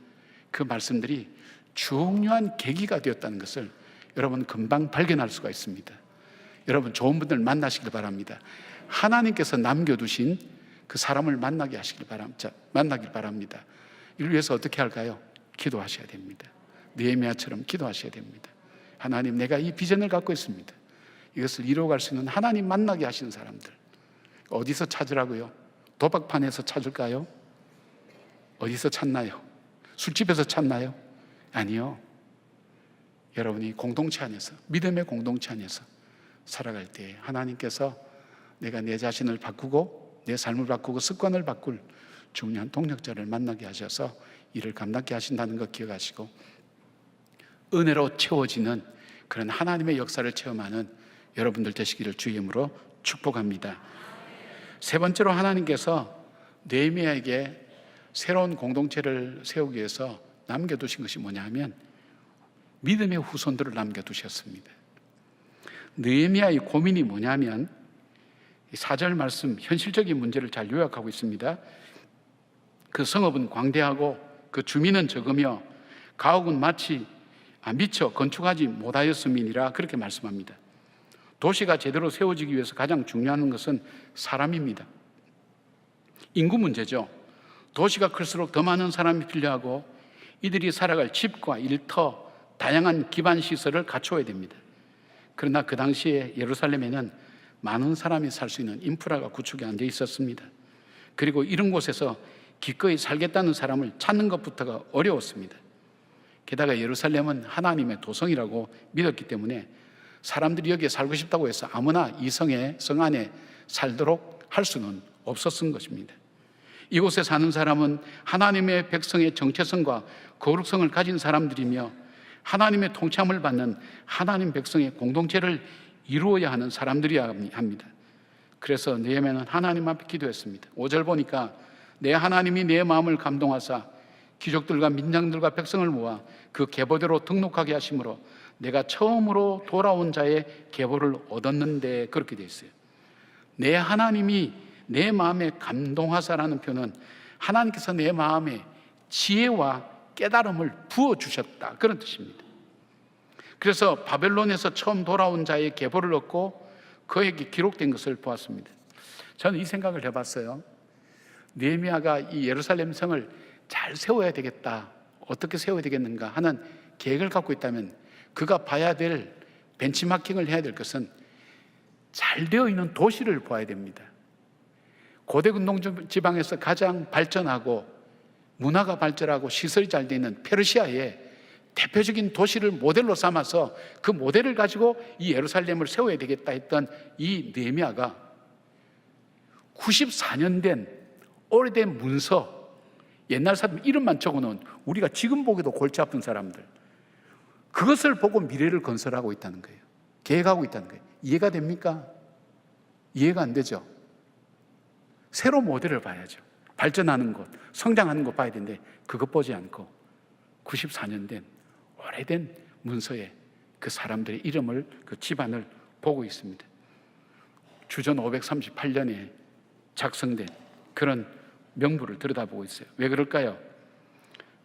그 말씀들이 중요한 계기가 되었다는 것을 여러분 금방 발견할 수가 있습니다. 여러분 좋은 분들 만나시길 바랍니다. 하나님께서 남겨두신 그 사람을 만나길 바랍니다. 이를 위해서 어떻게 할까요? 기도하셔야 됩니다. 느헤미야처럼 기도하셔야 됩니다. 하나님, 내가 이 비전을 갖고 있습니다. 이것을 이루어갈 수 있는 하나님 만나게 하시는 사람들 어디서 찾으라고요? 도박판에서 찾을까요? 어디서 찾나요? 술집에서 찾나요? 아니요. 여러분이 공동체 안에서, 믿음의 공동체 안에서 살아갈 때 하나님께서 내가 내 자신을 바꾸고 내 삶을 바꾸고 습관을 바꿀 중요한 동력자를 만나게 하셔서 이를 감당케 하신다는 것 기억하시고, 은혜로 채워지는 그런 하나님의 역사를 체험하는 여러분들 되시기를 주의 이름으로 축복합니다. 세 번째로, 하나님께서 느헤미야에게 새로운 공동체를 세우기 위해서 남겨두신 것이 뭐냐 하면 믿음의 후손들을 남겨두셨습니다. 느헤미야의 고민이 뭐냐면 4절 말씀 현실적인 문제를 잘 요약하고 있습니다. 그 성읍은 광대하고 그 주민은 적으며 가옥은 미처 건축하지 못하였음이니라, 그렇게 말씀합니다. 도시가 제대로 세워지기 위해서 가장 중요한 것은 사람입니다. 인구 문제죠. 도시가 클수록 더 많은 사람이 필요하고 이들이 살아갈 집과 일터, 다양한 기반 시설을 갖춰야 됩니다. 그러나 그 당시에 예루살렘에는 많은 사람이 살 수 있는 인프라가 구축이 안 돼 있었습니다. 그리고 이런 곳에서 기꺼이 살겠다는 사람을 찾는 것부터가 어려웠습니다. 게다가 예루살렘은 하나님의 도성이라고 믿었기 때문에 사람들이 여기에 살고 싶다고 해서 아무나 이 성 안에 살도록 할 수는 없었던 것입니다. 이곳에 사는 사람은 하나님의 백성의 정체성과 거룩성을 가진 사람들이며 하나님의 통치함을 받는 하나님 백성의 공동체를 이루어야 하는 사람들이어야 합니다. 그래서 느헤미야는 하나님 앞에 기도했습니다. 5절 보니까 내 하나님이 내 마음을 감동하사 귀족들과 민장들과 백성을 모아 그 계보대로 등록하게 하심으로 내가 처음으로 돌아온 자의 계보를 얻었는데, 그렇게 되어 있어요. 내 하나님이 내 마음에 감동하사라는 표현은 하나님께서 내 마음에 지혜와 깨달음을 부어주셨다, 그런 뜻입니다. 그래서 바벨론에서 처음 돌아온 자의 계보를 얻고 그에게 기록된 것을 보았습니다. 저는 이 생각을 해봤어요. 느헤미야가 이 예루살렘 성을 잘 세워야 되겠다, 어떻게 세워야 되겠는가 하는 계획을 갖고 있다면 그가 봐야 될, 벤치마킹을 해야 될 것은 잘 되어 있는 도시를 봐야 됩니다. 고대 근동 지방에서 가장 발전하고 문화가 발전하고 시설이 잘 되어 있는 페르시아의 대표적인 도시를 모델로 삼아서 그 모델을 가지고 이 예루살렘을 세워야 되겠다 했던 이 느헤미야가 94년 된 오래된 문서, 옛날 사람 이름만 적어놓은, 우리가 지금 보기도 골치 아픈 사람들, 그것을 보고 미래를 건설하고 있다는 거예요. 계획하고 있다는 거예요. 이해가 됩니까? 이해가 안 되죠? 새로 모델을 봐야죠. 발전하는 것, 성장하는 것 봐야 되는데 그것 보지 않고 94년 된 오래된 문서에 그 사람들의 이름을, 그 집안을 보고 있습니다. 주전 538년에 작성된 그런 명부를 들여다보고 있어요. 왜 그럴까요?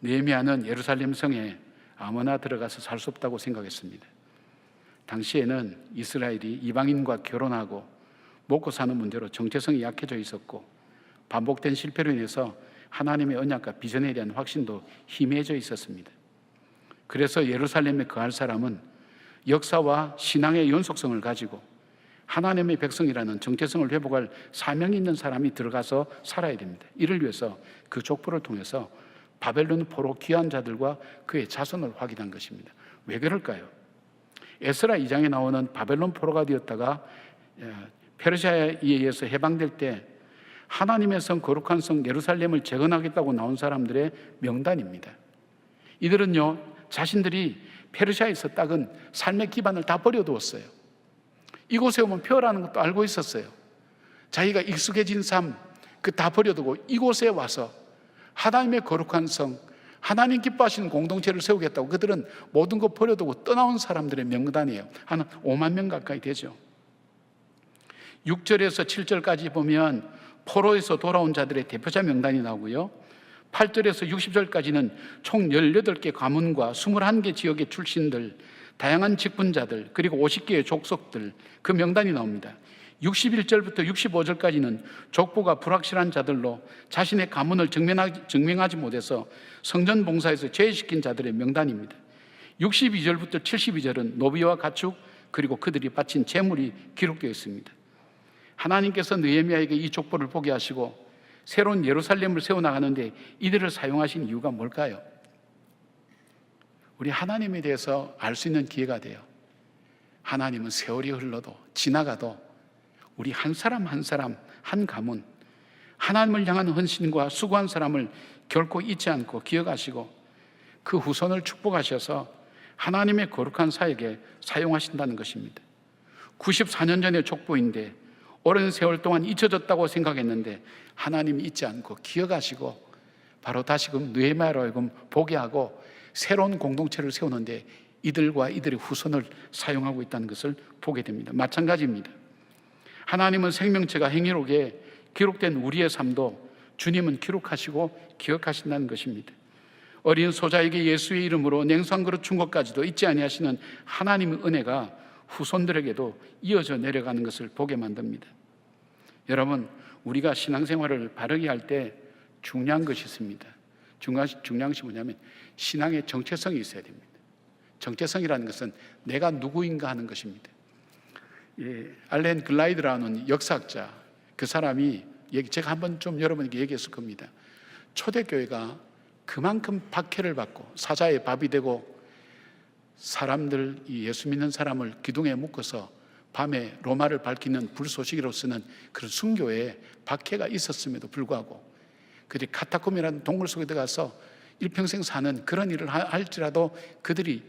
느헤미야는 예루살렘 성에 아무나 들어가서 살 수 없다고 생각했습니다. 당시에는 이스라엘이 이방인과 결혼하고 먹고 사는 문제로 정체성이 약해져 있었고 반복된 실패로 인해서 하나님의 언약과 비전에 대한 확신도 희미해져 있었습니다. 그래서 예루살렘에 거할 사람은 역사와 신앙의 연속성을 가지고 하나님의 백성이라는 정체성을 회복할 사명이 있는 사람이 들어가서 살아야 됩니다. 이를 위해서 그 족보를 통해서 바벨론 포로 귀환 자들과 그의 자손을 확인한 것입니다. 왜 그럴까요? 에스라 2장에 나오는 바벨론 포로가 되었다가 페르시아에 의해서 해방될 때 하나님의 성, 거룩한 성 예루살렘을 재건하겠다고 나온 사람들의 명단입니다. 이들은요, 자신들이 페르시아에서 닦은 삶의 기반을 다 버려두었어요. 이곳에 오면 표라는 것도 알고 있었어요. 자기가 익숙해진 삶, 그 다 버려두고 이곳에 와서 하나님의 거룩한 성, 하나님 기뻐하시는 공동체를 세우겠다고 그들은 모든 것 버려두고 떠나온 사람들의 명단이에요. 한 5만 명 가까이 되죠. 6절에서 7절까지 보면 포로에서 돌아온 자들의 대표자 명단이 나오고요, 8절에서 60절까지는 총 18개 가문과 21개 지역의 출신들, 다양한 직분자들, 그리고 50개의 족속들, 그 명단이 나옵니다. 61절부터 65절까지는 족보가 불확실한 자들로 자신의 가문을 증명하지 못해서 성전 봉사에서 제외시킨 자들의 명단입니다. 62절부터 72절은 노비와 가축, 그리고 그들이 바친 재물이 기록되어 있습니다. 하나님께서 느헤미야에게 이 족보를 보게 하시고 새로운 예루살렘을 세워나가는데 이들을 사용하신 이유가 뭘까요? 우리 하나님에 대해서 알 수 있는 기회가 돼요. 하나님은 세월이 흘러도 지나가도 우리 한 사람 한 사람, 한 가문, 하나님을 향한 헌신과 수고한 사람을 결코 잊지 않고 기억하시고 그 후손을 축복하셔서 하나님의 거룩한 사역에 사용하신다는 것입니다. 94년 전의 족보인데 오랜 세월 동안 잊혀졌다고 생각했는데 하나님이 잊지 않고 기억하시고 바로 다시금 느헤미야로 하여금 보게 하고 새로운 공동체를 세우는데 이들과 이들의 후손을 사용하고 있다는 것을 보게 됩니다. 마찬가지입니다. 하나님은 생명체가 행위록에 기록된 우리의 삶도 주님은 기록하시고 기억하신다는 것입니다. 어린 소자에게 예수의 이름으로 냉수 한 그릇 준 것까지도 잊지 아니하시는 하나님의 은혜가 후손들에게도 이어져 내려가는 것을 보게 만듭니다. 여러분, 우리가 신앙생활을 바르게 할 때 중요한 것이 있습니다. 중요한 것이 뭐냐면 신앙의 정체성이 있어야 됩니다. 정체성이라는 것은 내가 누구인가 하는 것입니다. 알렌 글라이드라는 역사학자, 그 사람이 제가 한번 좀 여러분에게 얘기했을 겁니다. 초대교회가 그만큼 박해를 받고 사자의 밥이 되고 사람들, 예수 믿는 사람을 기둥에 묶어서 밤에 로마를 밝히는 불쏘시개로서는 그런 순교에 박해가 있었음에도 불구하고 그들이 카타콤이라는 동굴 속에 들어가서 일평생 사는 그런 일을 할지라도 그들이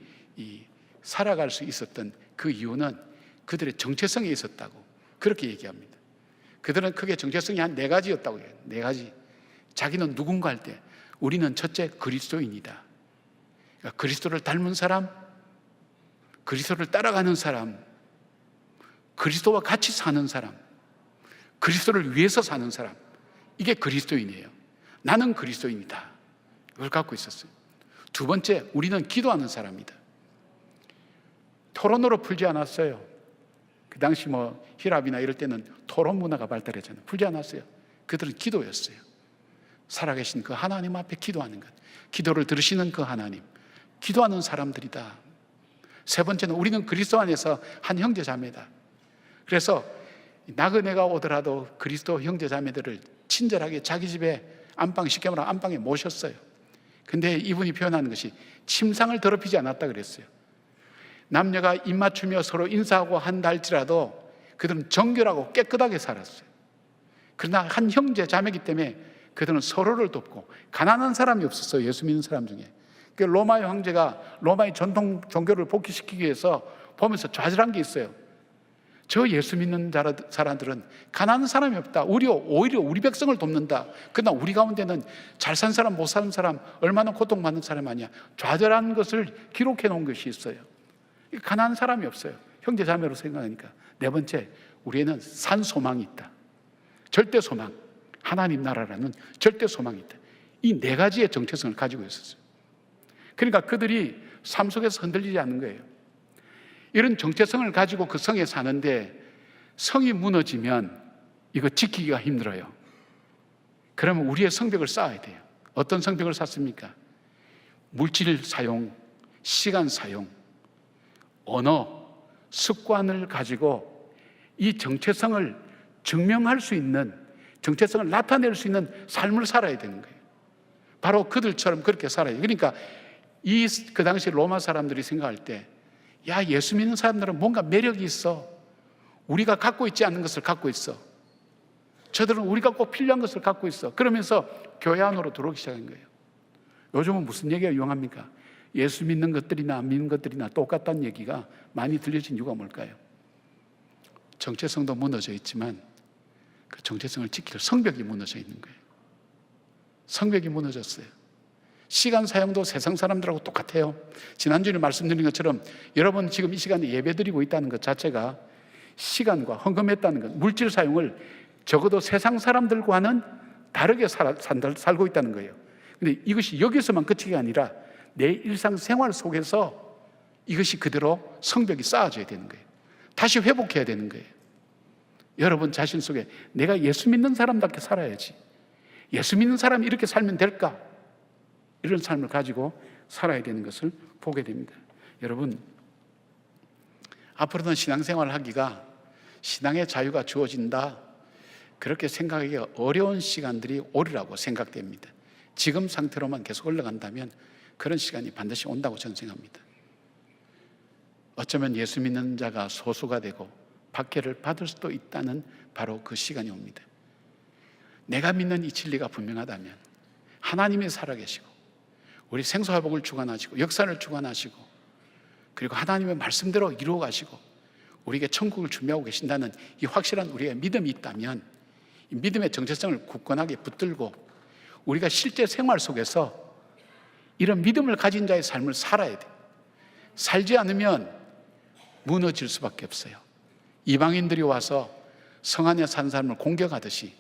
살아갈 수 있었던 그 이유는 그들의 정체성에 있었다고 그렇게 얘기합니다. 그들은 크게 정체성이 한 4가지였다고 해요. 4가지. 자기는 누군가 할 때 우리는 첫째 그리스도인이다. 그러니까 그리스도를 닮은 사람, 그리스도를 따라가는 사람, 그리스도와 같이 사는 사람, 그리스도를 위해서 사는 사람, 이게 그리스도인이에요. 나는 그리스도인이다. 이걸 갖고 있었어요. 두 번째, 우리는 기도하는 사람이다. 토론으로 풀지 않았어요. 그 당시 히랍이나 이럴 때는 토론 문화가 발달했잖아요. 풀지 않았어요. 그들은 기도였어요. 살아계신 그 하나님 앞에 기도하는 것, 기도를 들으시는 그 하나님, 기도하는 사람들이다. 세 번째는 우리는 그리스도 안에서 한 형제 자매다. 그래서 나그네가 오더라도 그리스도 형제 자매들을 친절하게 자기 집에 안방, 쉽게 말하면 안방에 모셨어요. 근데 이분이 표현하는 것이 침상을 더럽히지 않았다 그랬어요. 남녀가 입맞추며 서로 인사하고 한다 할지라도 그들은 정결하고 깨끗하게 살았어요. 그러나 한 형제 자매이기 때문에 그들은 서로를 돕고, 가난한 사람이 없었어요. 예수 믿는 사람 중에. 로마의 황제가 로마의 전통 종교를 복귀시키기 위해서 보면서 좌절한 게 있어요. 저 예수 믿는 사람들은 가난한 사람이 없다. 오히려 우리 백성을 돕는다. 그러나 우리 가운데는 잘 산 사람, 못 사는 사람, 얼마나 고통받는 사람 아니야. 좌절한 것을 기록해 놓은 것이 있어요. 가난한 사람이 없어요. 형제 자매로 생각하니까. 네 번째, 우리에는 산 소망이 있다. 절대 소망, 하나님 나라라는 절대 소망이 있다. 이 4가지의 정체성을 가지고 있었어요. 그러니까 그들이 삶 속에서 흔들리지 않는 거예요. 이런 정체성을 가지고 그 성에 사는데 성이 무너지면 이거 지키기가 힘들어요. 그러면 우리의 성벽을 쌓아야 돼요. 어떤 성벽을 쌓습니까? 물질 사용, 시간 사용, 언어, 습관을 가지고 이 정체성을 증명할 수 있는, 정체성을 나타낼 수 있는 삶을 살아야 되는 거예요. 바로 그들처럼 그렇게 살아요. 그러니까 그 당시 로마 사람들이 생각할 때, 야, 예수 믿는 사람들은 뭔가 매력이 있어. 우리가 갖고 있지 않는 것을 갖고 있어. 저들은 우리가 꼭 필요한 것을 갖고 있어. 그러면서 교회 안으로 들어오기 시작한 거예요. 요즘은 무슨 얘기가 유행합니까? 예수 믿는 것들이나 안 믿는 것들이나 똑같다는 얘기가 많이 들려진 이유가 뭘까요? 정체성도 무너져 있지만 그 정체성을 지킬 성벽이 무너져 있는 거예요. 성벽이 무너졌어요. 시간 사용도 세상 사람들하고 똑같아요. 지난주에 말씀드린 것처럼 여러분 지금 이 시간에 예배드리고 있다는 것 자체가 시간과 헌금했다는 것, 물질 사용을 적어도 세상 사람들과는 다르게 살고 있다는 거예요. 근데 이것이 여기서만 그치가 아니라 내 일상생활 속에서 이것이 그대로 성벽이 쌓아져야 되는 거예요. 다시 회복해야 되는 거예요. 여러분 자신 속에 내가 예수 믿는 사람답게 살아야지, 예수 믿는 사람이 이렇게 살면 될까? 이런 삶을 가지고 살아야 되는 것을 보게 됩니다. 여러분, 앞으로는 신앙생활을 하기가 신앙의 자유가 주어진다, 그렇게 생각하기가 어려운 시간들이 오리라고 생각됩니다. 지금 상태로만 계속 올라간다면 그런 시간이 반드시 온다고 저는 생각합니다. 어쩌면 예수 믿는 자가 소수가 되고 박해를 받을 수도 있다는 바로 그 시간이 옵니다. 내가 믿는 이 진리가 분명하다면 하나님이 살아계시고 우리 생사회복을 주관하시고 역사를 주관하시고 그리고 하나님의 말씀대로 이루어 가시고 우리에게 천국을 준비하고 계신다는 이 확실한 우리의 믿음이 있다면 이 믿음의 정체성을 굳건하게 붙들고 우리가 실제 생활 속에서 이런 믿음을 가진 자의 삶을 살아야 돼요. 살지 않으면 무너질 수밖에 없어요. 이방인들이 와서 성 안에 산 사람을 공격하듯이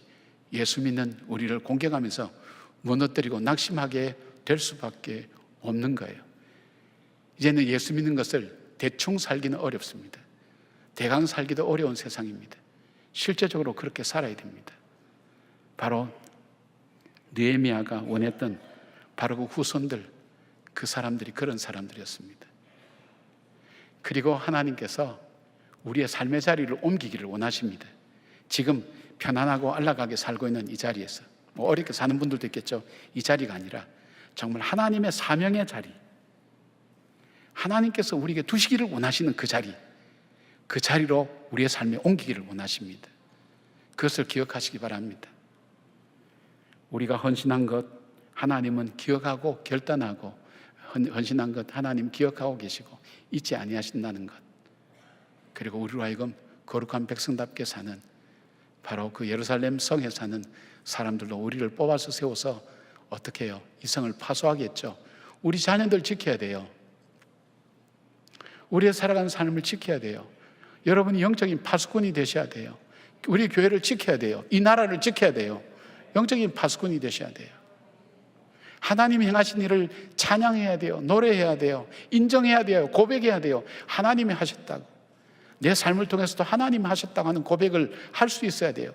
예수 믿는 우리를 공격하면서 무너뜨리고 낙심하게 될 수밖에 없는 거예요. 이제는 예수 믿는 것을 대충 살기는 어렵습니다. 대강 살기도 어려운 세상입니다. 실제적으로 그렇게 살아야 됩니다. 바로 느헤미야가 원했던 바로 그 후손들, 그 사람들이 그런 사람들이었습니다. 그리고 하나님께서 우리의 삶의 자리를 옮기기를 원하십니다. 지금 편안하고 안락하게 살고 있는 이 자리에서 어렵게 사는 분들도 있겠죠. 이 자리가 아니라 정말 하나님의 사명의 자리, 하나님께서 우리에게 두시기를 원하시는 그 자리, 그 자리로 우리의 삶에 옮기기를 원하십니다. 그것을 기억하시기 바랍니다. 우리가 헌신한 것 하나님은 기억하고 결단하고, 헌신한 것 하나님 기억하고 계시고 잊지 아니하신다는 것, 그리고 우리로 하여금 거룩한 백성답게 사는 바로 그 예루살렘 성에 사는 사람들로 우리를 뽑아서 세워서 어떻게 해요? 이 성을 파수하겠죠. 우리 자녀들 지켜야 돼요. 우리의 살아가는 삶을 지켜야 돼요. 여러분이 영적인 파수꾼이 되셔야 돼요. 우리 교회를 지켜야 돼요. 이 나라를 지켜야 돼요. 영적인 파수꾼이 되셔야 돼요. 하나님이 행하신 일을 찬양해야 돼요. 노래해야 돼요. 인정해야 돼요. 고백해야 돼요. 하나님이 하셨다고, 내 삶을 통해서도 하나님이 하셨다고 하는 고백을 할 수 있어야 돼요.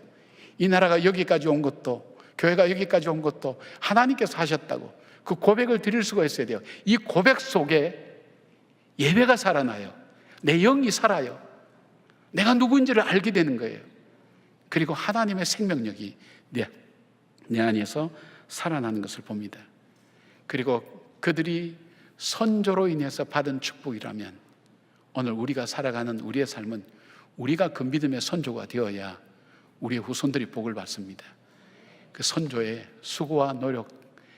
이 나라가 여기까지 온 것도, 교회가 여기까지 온 것도 하나님께서 하셨다고 그 고백을 드릴 수가 있어야 돼요. 이 고백 속에 예배가 살아나요. 내 영이 살아요. 내가 누구인지를 알게 되는 거예요. 그리고 하나님의 생명력이 내 안에서 살아나는 것을 봅니다. 그리고 그들이 선조로 인해서 받은 축복이라면 오늘 우리가 살아가는 우리의 삶은 우리가 그 믿음의 선조가 되어야 우리의 후손들이 복을 받습니다. 그 선조의 수고와 노력,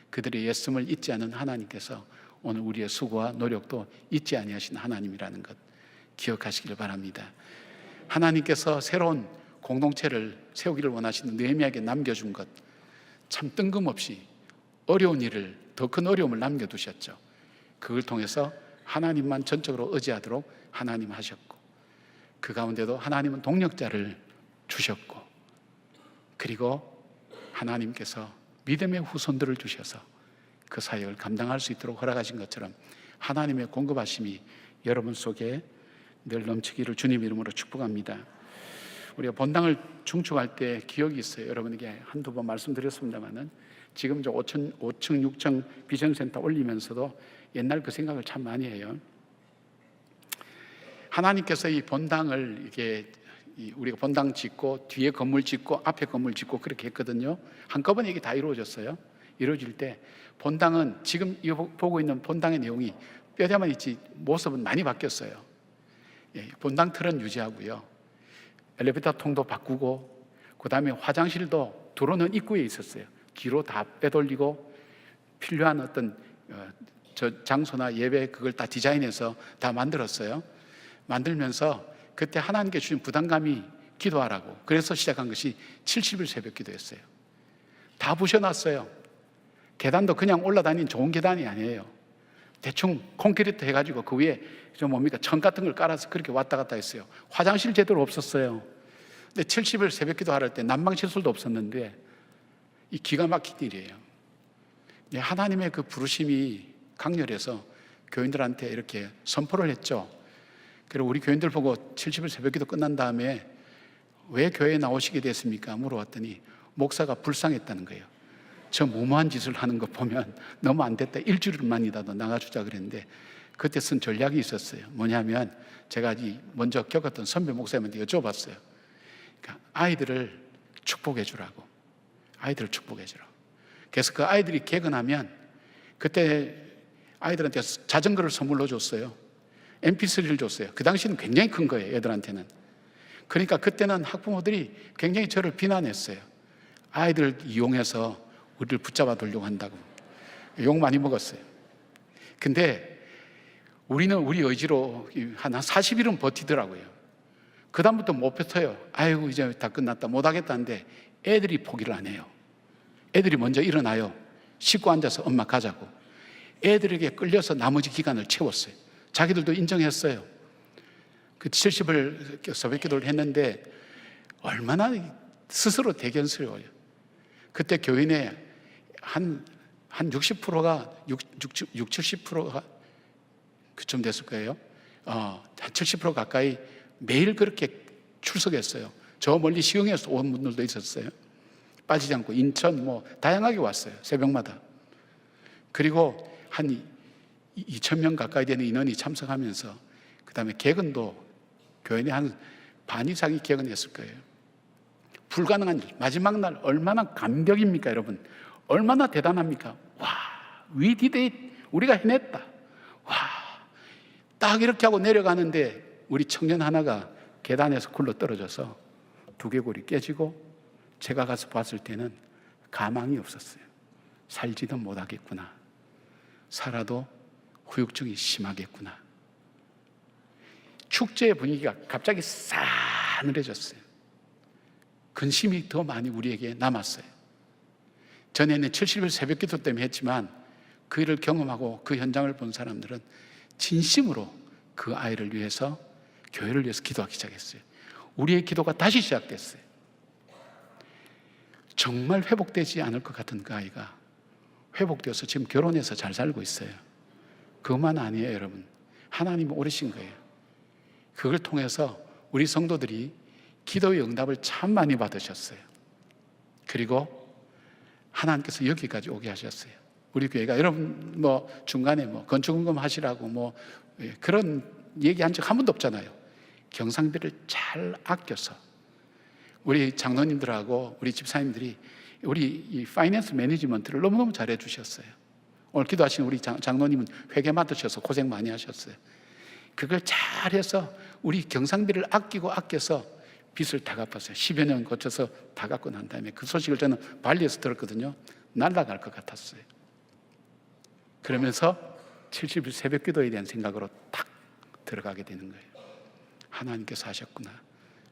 그들의 예씀을 잊지 않은 하나님께서 오늘 우리의 수고와 노력도 잊지 아니하신 하나님이라는 것 기억하시기를 바랍니다. 하나님께서 새로운 공동체를 세우기를 원하시는 느헤미야에게 남겨준 것, 참 뜬금없이 어려운 일을, 더 큰 어려움을 남겨두셨죠. 그걸 통해서 하나님만 전적으로 의지하도록 하나님 하셨고, 그 가운데도 하나님은 동력자를 주셨고, 그리고 하나님께서 믿음의 후손들을 주셔서 그 사역을 감당할 수 있도록 허락하신 것처럼 하나님의 공급하심이 여러분 속에 늘 넘치기를 주님 이름으로 축복합니다. 우리가 본당을 중축할 때 기억이 있어요. 여러분에게 한두 번 말씀드렸습니다만은 지금 저 5층, 6층 비전센터 올리면서도 옛날 그 생각을 참 많이 해요. 하나님께서 이 본당을 이렇게 우리가 본당 짓고 뒤에 건물 짓고 앞에 건물 짓고 그렇게 했거든요. 한꺼번에 이게 다 이루어졌어요. 이루어질 때 본당은 지금 보고 있는 본당의 내용이 뼈대만 있지 모습은 많이 바뀌었어요. 본당 틀은 유지하고요. 엘리베이터 통도 바꾸고, 그 다음에 화장실도 들어오는 입구에 있었어요. 뒤로 다 빼돌리고 필요한 어떤 저 장소나 예배 그걸 다 디자인해서 다 만들었어요. 만들면서 그때 하나님께 주신 부담감이 기도하라고, 그래서 시작한 것이 70일 새벽 기도였어요. 다 부셔놨어요. 계단도 그냥 올라다니는 좋은 계단이 아니에요. 대충 콘크리트 해가지고 그 위에 천 같은 걸 깔아서 그렇게 왔다 갔다 했어요. 화장실 제대로 없었어요. 근데 70일 새벽 기도 할 때 난방 시설도 없었는데 이 기가 막힌 일이에요. 하나님의 그 부르심이 강렬해서 교인들한테 이렇게 선포를 했죠. 그리고 우리 교인들 보고 70일 새벽기도 끝난 다음에 왜 교회에 나오시게 됐습니까? 물어봤더니 목사가 불쌍했다는 거예요. 저 무모한 짓을 하는 거 보면 너무 안 됐다. 일주일만이라도 나가주자 그랬는데 그때 쓴 전략이 있었어요. 뭐냐면 제가 먼저 겪었던 선배 목사님한테 여쭤봤어요. 그러니까 아이들을 축복해 주라고. 아이들을 축복해 주라고. 그래서 그 아이들이 개근하면 그때 아이들한테 자전거를 선물로 줬어요. MP3를 줬어요. 그 당시는 굉장히 큰 거예요, 애들한테는. 그러니까 그때는 학부모들이 굉장히 저를 비난했어요. 아이들 이용해서 우리를 붙잡아 두려고 한다고. 욕 많이 먹었어요. 근데 우리는 우리 의지로 한 40일은 버티더라고요. 그다음부터 못 버텨요. 아이고, 이제 다 끝났다. 못 하겠다는데 애들이 포기를 안 해요. 애들이 먼저 일어나요. 씻고 앉아서 엄마 가자고. 애들에게 끌려서 나머지 기간을 채웠어요. 자기들도 인정했어요. 그 70을 새벽 기도를 했는데 얼마나 스스로 대견스러워요. 그때 교인의 한 60%가 70%가 그쯤 됐을 거예요. 한 70% 가까이 매일 그렇게 출석했어요. 저 멀리 시흥에서 온 분들도 있었어요. 빠지지 않고 인천 다양하게 왔어요. 새벽마다. 그리고 한 2,000명 가까이 되는 인원이 참석하면서 그 다음에 개근도 교인의 한 반 이상이 개근했을 거예요. 불가능한 일. 마지막 날 얼마나 감격입니까, 여러분? 얼마나 대단합니까? 와, we did it. 우리가 해냈다. 와, 딱 이렇게 하고 내려가는데 우리 청년 하나가 계단에서 굴러 떨어져서 두개골이 깨지고 제가 가서 봤을 때는 가망이 없었어요. 살지도 못하겠구나. 살아도 후유증이 심하겠구나. 축제의 분위기가 갑자기 싸늘해졌어요. 근심이 더 많이 우리에게 남았어요. 전에는 70일 새벽기도 때문에 했지만 그 일을 경험하고 그 현장을 본 사람들은 진심으로 그 아이를 위해서, 교회를 위해서 기도하기 시작했어요. 우리의 기도가 다시 시작됐어요. 정말 회복되지 않을 것 같은 그 아이가 회복되어서 지금 결혼해서 잘 살고 있어요. 그것만 아니에요, 여러분. 하나님이 오르신 거예요. 그걸 통해서 우리 성도들이 기도의 응답을 참 많이 받으셨어요. 그리고 하나님께서 여기까지 오게 하셨어요. 우리 교회가 여러분 중간에 건축원금 하시라고 그런 얘기한 적 한 번도 없잖아요. 경상비를 잘 아껴서 우리 장로님들하고 우리 집사님들이 우리 이 파이낸스 매니지먼트를 너무너무 잘해 주셨어요. 오늘 기도하신 우리 장로님은 회계 맡으셔서 고생 많이 하셨어요. 그걸 잘해서 우리 경상비를 아껴서 빚을 다 갚았어요. 10여 년 거쳐서 다 갚고 난 다음에 그 소식을 저는 발리에서 들었거든요. 날아갈 것 같았어요. 그러면서 70일 새벽 기도에 대한 생각으로 탁 들어가게 되는 거예요. 하나님께서 하셨구나.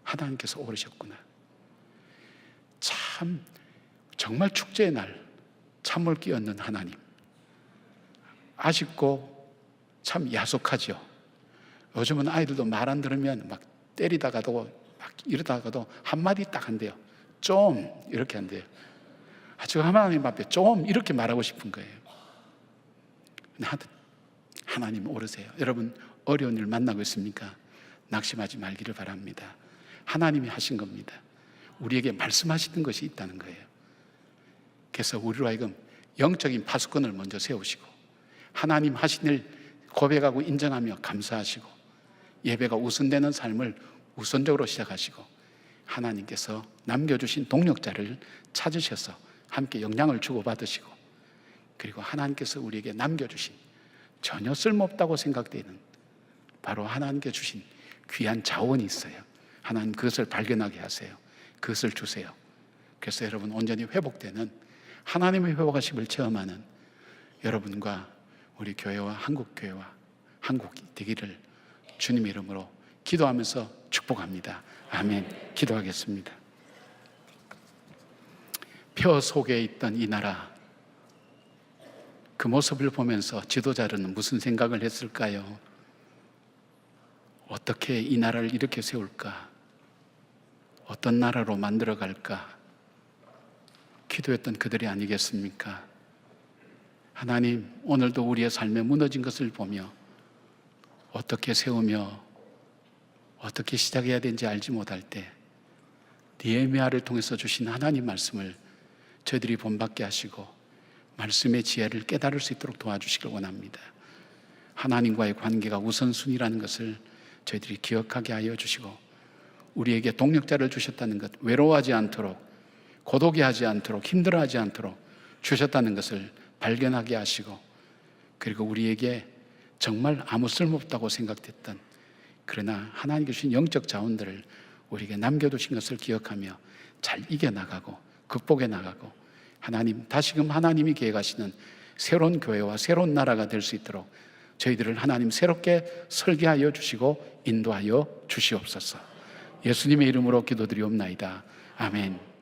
하나님께서 오르셨구나. 참 정말 축제의 날 참을 끼얹는 하나님. 아쉽고 참 야속하죠. 요즘은 아이들도 말 안 들으면 막 때리다가도 막 이러다가도 한마디 딱 한대요. 좀 이렇게 한대요. 아주 하나님 앞에 좀 이렇게 말하고 싶은 거예요. 하나님 오르세요. 여러분 어려운 일 만나고 있습니까? 낙심하지 말기를 바랍니다. 하나님이 하신 겁니다. 우리에게 말씀하시는 것이 있다는 거예요. 그래서 우리로 하여금 영적인 파수꾼을 먼저 세우시고 하나님 하신 일 고백하고 인정하며 감사하시고 예배가 우선되는 삶을 우선적으로 시작하시고 하나님께서 남겨주신 동력자를 찾으셔서 함께 영향을 주고받으시고 그리고 하나님께서 우리에게 남겨주신 전혀 쓸모없다고 생각되는 바로 하나님께 주신 귀한 자원이 있어요. 하나님 그것을 발견하게 하세요. 그것을 주세요. 그래서 여러분 온전히 회복되는 하나님의 회복하심을 체험하는 여러분과 우리 교회와 한국교회와 한국이 되기를 주님의 이름으로 기도하면서 축복합니다. 아멘. 기도하겠습니다. 표 속에 있던 이 나라, 그 모습을 보면서 지도자들은 무슨 생각을 했을까요? 어떻게 이 나라를 이렇게 세울까? 어떤 나라로 만들어 갈까? 기도했던 그들이 아니겠습니까? 하나님, 오늘도 우리의 삶에 무너진 것을 보며 어떻게 세우며 어떻게 시작해야 되는지 알지 못할 때 느헤미야를 통해서 주신 하나님 말씀을 저희들이 본받게 하시고 말씀의 지혜를 깨달을 수 있도록 도와주시길 원합니다. 하나님과의 관계가 우선순위라는 것을 저희들이 기억하게 하여 주시고 우리에게 동력자를 주셨다는 것, 외로워하지 않도록, 고독해하지 않도록, 힘들어하지 않도록 주셨다는 것을 발견하게 하시고, 그리고 우리에게 정말 아무 쓸모없다고 생각됐던 그러나 하나님께 주신 영적 자원들을 우리에게 남겨두신 것을 기억하며 잘 이겨나가고 극복해 나가고 하나님, 다시금 하나님이 계획하시는 새로운 교회와 새로운 나라가 될 수 있도록 저희들을 하나님 새롭게 설계하여 주시고 인도하여 주시옵소서. 예수님의 이름으로 기도드리옵나이다. 아멘.